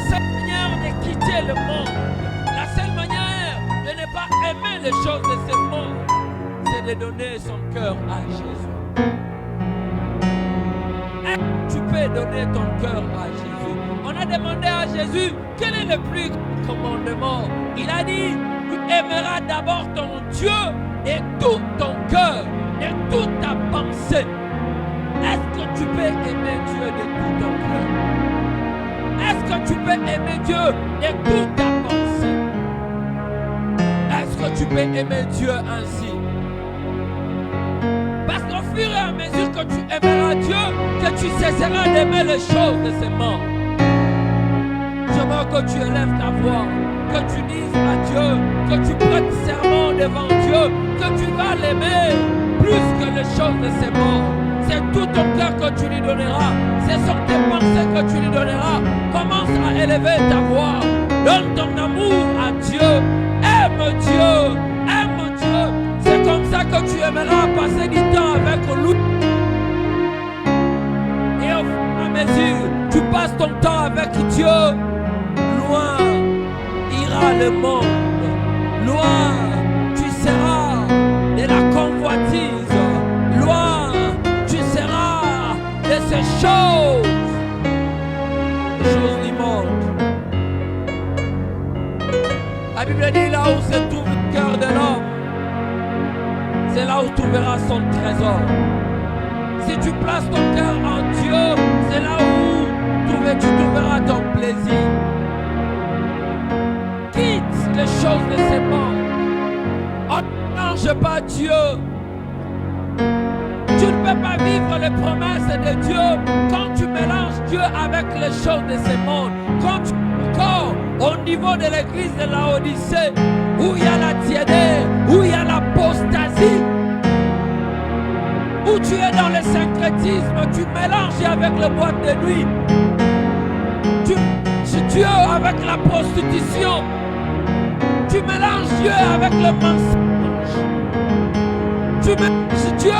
seule manière de quitter le monde, la seule manière de ne pas aimer les choses de ce monde, c'est de donner son cœur à Jésus. Et tu peux donner ton cœur à Jésus. On a demandé à Jésus quel est le plus grand commandement. Il a dit, tu aimeras d'abord ton Dieu et tout ton cœur et toute ta pensée. Est-ce que tu peux aimer Dieu de tout ton cœur? Est-ce que tu peux aimer Dieu de toute ta pensée? Est-ce que tu peux aimer Dieu ainsi? Parce qu'au fur et à mesure que tu aimeras Dieu, que tu cesseras d'aimer les choses de ce monde. Je veux que tu élèves ta voix, que tu dises à Dieu, que tu prêtes serment devant Dieu, que tu vas l'aimer plus que les choses de ce monde. C'est tout ton cœur que tu lui donneras. Ce sont tes pensées que tu lui donneras. Commence à élever ta voix. Donne ton amour à Dieu. Aime Dieu. Aime Dieu. C'est comme ça que tu aimeras passer du temps avec lui. Et au fur et à mesure, tu passes ton temps avec Dieu. Loin ira le monde. Loin tu seras de la convoitise. Loin tu seras de ces choses du monde. La Bible dit là où se trouve le cœur de l'homme, c'est là où tu trouveras son trésor. Si tu places ton cœur en Dieu, c'est là où tu trouveras ton plaisir. Quitte les choses de ce monde. On ne mange pas Dieu. Tu ne peux pas vivre les promesses de Dieu quand tu mélanges Dieu avec les choses de ce monde. Quand tu es encore au niveau de l'église de Laodicée, où il y a la tiédée, où il y a l'apostasie, où tu es dans le syncrétisme, tu mélanges avec le boîte de nuit, tu mélanges Dieu avec la prostitution, tu mélanges Dieu avec le mensonge, tu mélanges Dieu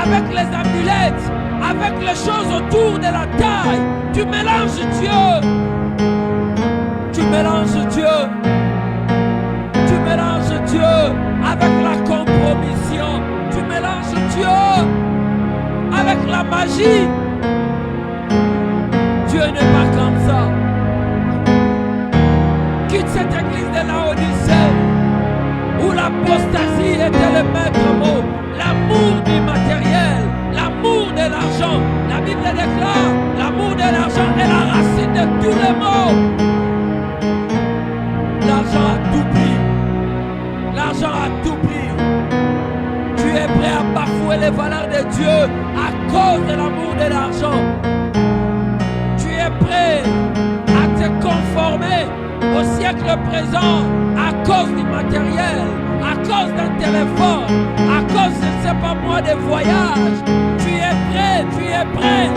avec les amulettes, avec les choses autour de la taille, tu mélanges Dieu, tu mélanges Dieu, tu mélanges Dieu avec la compromission, tu mélanges Dieu avec la magie. Dieu n'est pas comme ça. Quitte cette église de Laodicée où l'apostasie était le maître mot, l'amour du matériel, l'amour de l'argent. La Bible déclare l'amour de l'argent est la racine de tous les maux. L'argent a tout pris. L'argent a tout pris. Tu es prêt à bafouer les valeurs de Dieu à cause de l'amour de l'argent. Tu es prêt à te conformer au siècle présent à cause du matériel, à cause d'un téléphone, à cause, je ne sais pas moi, des voyages. Tu es prêt, tu es prêt.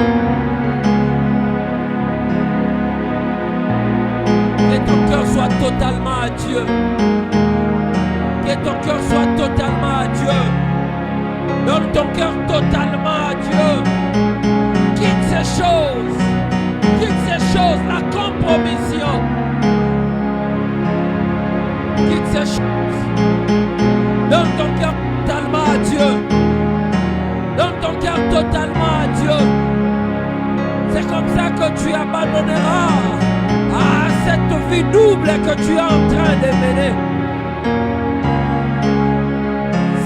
Que ton cœur soit totalement à Dieu. Que ton cœur soit totalement à Dieu. Donne ton cœur totalement à Dieu. Quitte ces choses. Quitte ces choses, la compromission. Quitte ces choses. Donne ton cœur totalement à Dieu. Donne ton cœur totalement à Dieu. C'est comme ça que tu abandonneras à cette vie double que tu es en train de mener.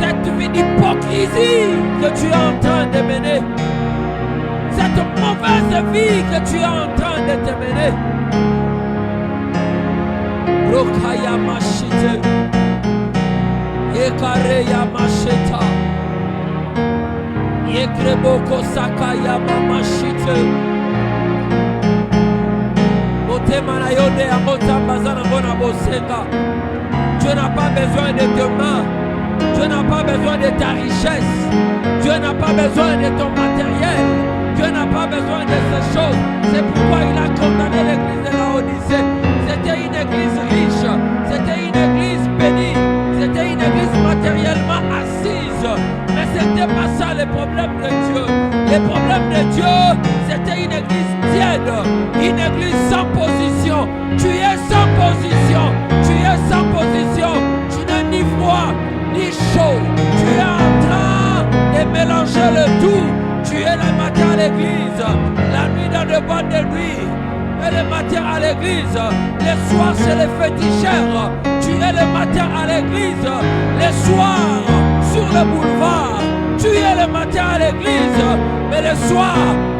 Cette vie d'hypocrisie que tu es en train de mener. Cette mauvaise vie que tu es en train de te mener. Rokaya machite. Yekareya macheta. Yekreboko sakaya mamachite. Dieu n'a pas besoin de tes mains. Dieu n'a pas besoin de ta richesse. Dieu n'a pas besoin de ton matériel. Dieu n'a pas besoin de ces choses. C'est pourquoi il a condamné l'église de Laodicée. C'était une église riche. C'était une église bénie. C'était une église matériellement assise. Mais ce n'était pas ça le problème de Dieu. Le problème de Dieu, c'était une église tiède. Une église sans position. de nuit. Et le matin à l'église, les soirs c'est les féticheurs. Tu es le matin à l'église, les soirs sur le boulevard. Tu es le matin à l'église, mais le soir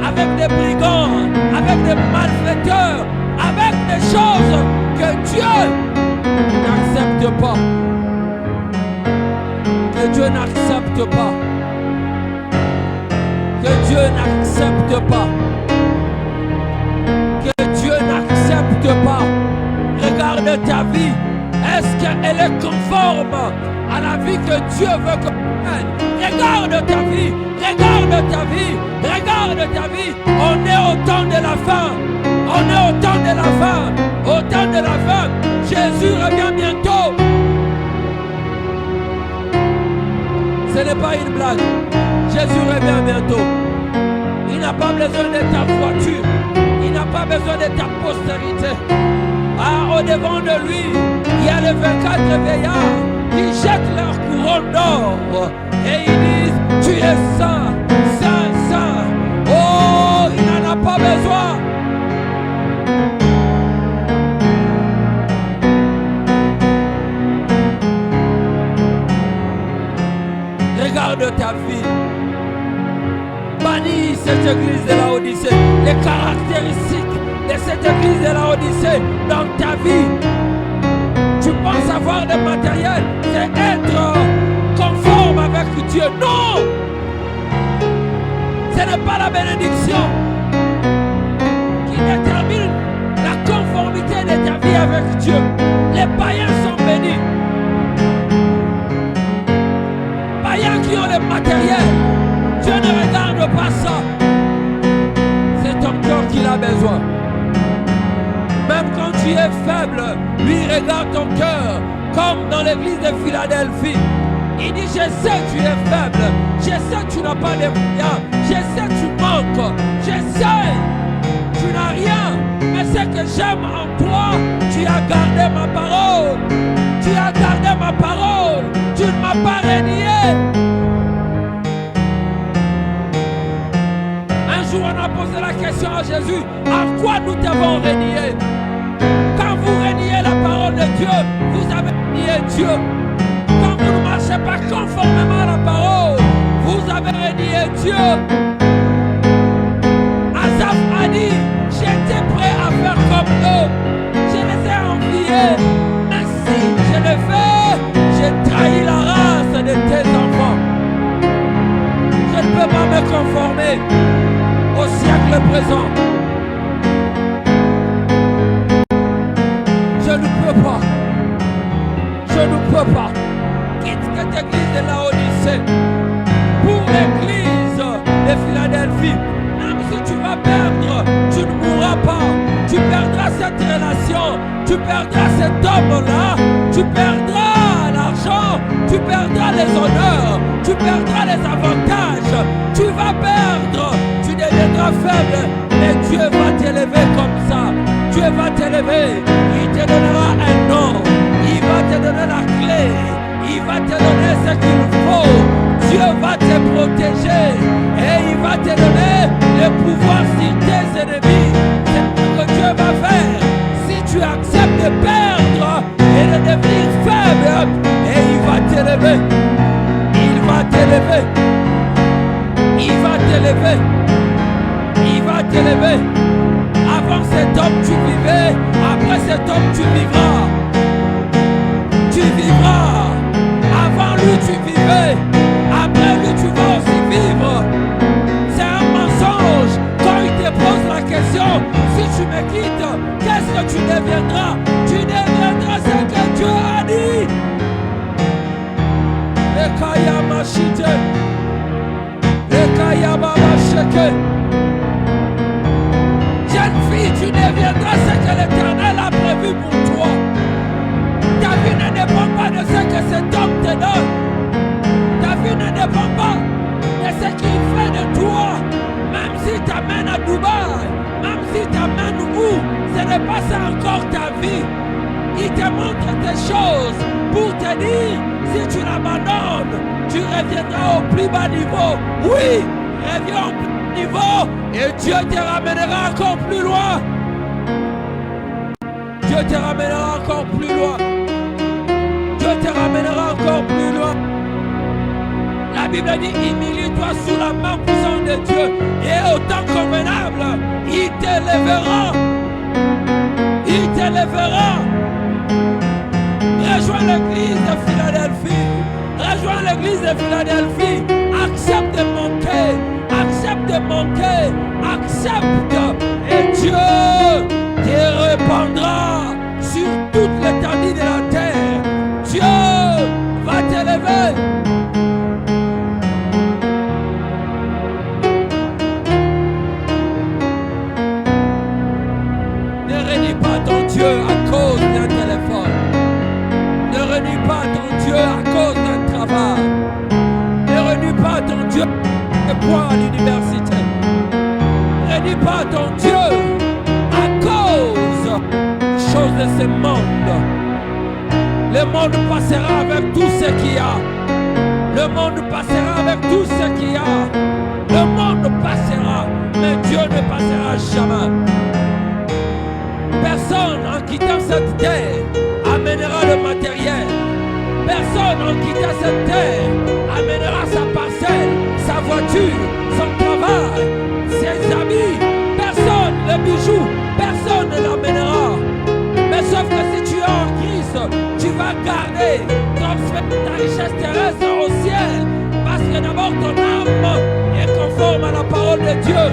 avec des brigands, avec des malfaiteurs, avec des choses que Dieu n'accepte pas. Que Dieu n'accepte pas. Que Dieu n'accepte pas. Que Dieu n'accepte pas. Regarde ta vie. Est-ce qu'elle est conforme à la vie que Dieu veut qu'on mène? Regarde ta vie. Regarde ta vie. Regarde ta vie. On est au temps de la fin. On est au temps de la fin. Au temps de la fin. Jésus revient bientôt. Ce n'est pas une blague. Jésus revient bientôt. Il n'a pas besoin de ta voiture. Il n'a pas besoin de ta postérité. Ah, au devant de lui, il y a les 24 veillards qui jettent leur couronne d'or. Et ils disent, tu es saint, saint, saint. Oh, il n'en a pas besoin. Regarde ta vie. Bannis cette église de la Odyssée. Les caractéristiques de cette église de la Odyssée dans ta vie. Tu penses avoir le matériel, c'est être conforme avec Dieu. Non! Ce n'est pas la bénédiction qui détermine la conformité de ta vie avec Dieu. Les païens sont bénis. Païens qui ont le matériel, Dieu ne regarde pas ça. C'est ton cœur qu'il a besoin. Même quand tu es faible, lui regarde ton cœur, comme dans l'église de Philadelphie. Il dit, je sais que tu es faible, je sais que tu n'as pas de moyens, je sais que tu manques, je sais que tu n'as rien, mais ce que j'aime en toi, tu as gardé ma parole, tu as gardé ma parole, tu ne m'as pas renié. Un jour on a posé la question à Jésus, à quoi nous t'avons renié? Quand vous reniez la parole de Dieu, vous avez renié Dieu. Quand vous ne marchez pas conformément à la parole, vous avez renié Dieu. Asaph a dit, j'étais prêt à faire comme eux. Je les ai enviés. Ainsi, je le fais. J'ai trahi la race de tes enfants. Je ne peux pas me conformer au siècle présent. Je ne peux pas. Je ne peux pas. Quitte cette église de la Odyssée pour l'église de Philadelphie. Même si tu vas perdre, tu ne mourras pas. Tu perdras cette relation. Tu perdras cet homme-là. Tu perdras l'argent. Tu perdras les honneurs. Tu perdras les avantages. Tu vas perdre. Tu deviendras faible. Mais Dieu va t'élever comme ça. Dieu va t'élever. Il te donnera un nom. Il va te donner la clé. Il va te donner ce qu'il faut. Dieu va te protéger. Et il va te donner le pouvoir sur tes ennemis. C'est ce que Dieu va faire. Si tu acceptes de perdre et de devenir faible, et il va t'élever. Il va t'élever. Il va t'élever. Il va t'élever. Avant cet homme tu vivais, après cet homme tu vivras. Tu vivras. Avant lui tu vivais, après lui tu vas aussi vivre. C'est un mensonge. Quand il te pose la question, si tu me quittes, qu'est-ce que tu deviendras? Tu deviendras ce que Dieu a dit. Ekaya machite, Ekaya baba sheke. Jeune fille, tu deviendras ce que l'Éternel a prévu pour toi. Ta vie ne dépend pas de ce que cet homme te donne. Ta vie ne dépend pas de ce qu'il fait de toi. Même s'il t'amène à Dubaï, même s'il t'amène où, ce n'est pas ça encore ta vie. Il te montre des choses pour te dire, si tu l'abandonnes, tu reviendras au plus bas niveau. Oui, reviens au plus bas niveau et Dieu te ramènera encore plus loin. Dieu te ramènera encore plus loin. Dieu te ramènera encore plus loin. La Bible dit, humilie-toi sous la main puissante de Dieu et au temps convenable, il t'élèvera. Il t'élèvera. Rejoins l'église de Philadelphie. Rejoins l'église de Philadelphie. Accepte de manquer. Accepte de manquer. Accepte. Et Dieu te répandra sur toute l'étendue de la terre. Dieu va t'élever. Ne renie pas ton Dieu à cause d'un téléphone. Ne renie pas ton Dieu à cause d'un travail. Ne renie pas ton Dieu de point à l'université. Ne renie pas ton Dieu à cause des choses de ce monde. Le monde passera avec tout ce qu'il y a. Le monde passera avec tout ce qu'il y a. Le monde passera, mais Dieu ne passera jamais. Personne en quittant cette terre amènera le matériel. Personne en quittant cette terre amènera sa parcelle, sa voiture, son travail, ses amis. Personne, les bijoux, personne ne l'amènera. Mais sauf que si tu es en Christ, tu vas garder, transmettre ta richesse terrestre au ciel. Parce que d'abord ton âme est conforme à la parole de Dieu.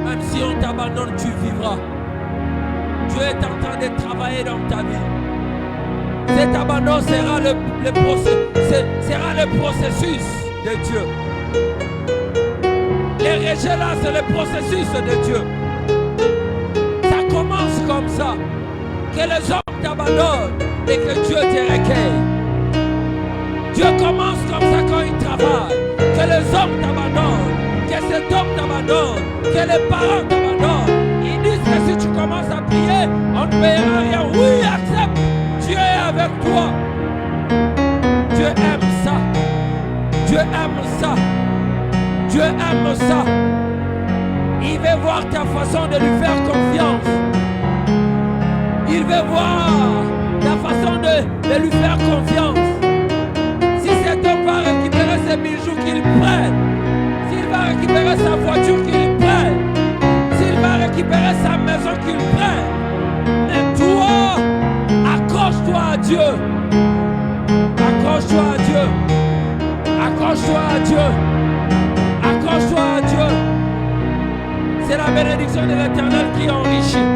Même si on t'abandonne, tu vivras. Dieu est en train de travailler dans ta vie. Cet abandon sera le processus de Dieu. Les rejets là, c'est le processus de Dieu. Ça commence comme ça. Que les hommes t'abandonnent et que Dieu te recueille. Dieu commence comme ça quand il travaille. Que les hommes t'abandonnent, que cet homme t'abandonne, que les parents t'abandonnent. Ils disent que si tu commences à prier, on ne payera rien. Oui, accepte. Dieu est avec toi. Dieu aime ça. Dieu aime ça. Dieu aime ça. Il veut voir ta façon de lui faire confiance. Il veut voir ta façon de lui faire confiance. Si cet homme va récupérer ses bijoux qu'il prenne, s'il va récupérer sa voiture qu'il prenne, s'il va récupérer sa maison qu'il prenne, mais toi, accroche-toi à Dieu. Accroche-toi à Dieu. Accroche-toi à Dieu. Accroche-toi à Dieu. C'est la bénédiction de l'Éternel qui enrichit.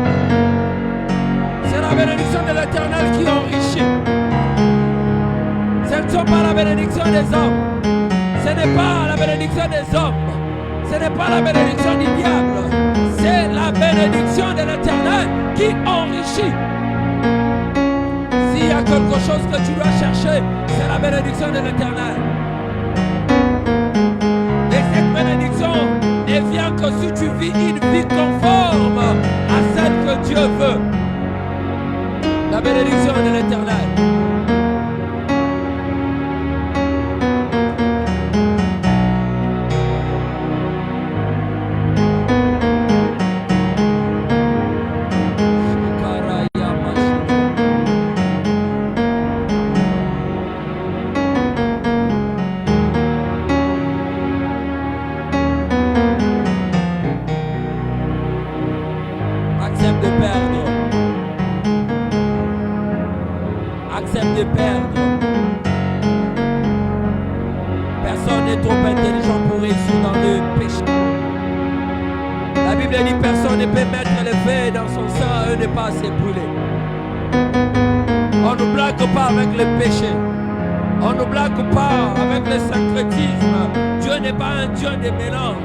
C'est la bénédiction de l'Éternel qui enrichit. Ce ne sont pas la bénédiction des hommes. Ce n'est pas la bénédiction des hommes. Ce n'est pas la bénédiction du diable. C'est la bénédiction de l'Éternel qui enrichit. S'il y a quelque chose que tu dois chercher, c'est la bénédiction de l'Éternel. Et cette bénédiction ne vient que si tu vis une vie conforme à celle que Dieu veut. La bénédiction de l'Éternel. Accepte de perdre. Personne n'est trop intelligent pour réussir dans le péché. La Bible dit personne ne peut mettre le feu dans son sang et ne pas se brûler. On ne blague pas avec le péché. On ne blague pas avec le syncrétisme. Dieu n'est pas un Dieu de mélange.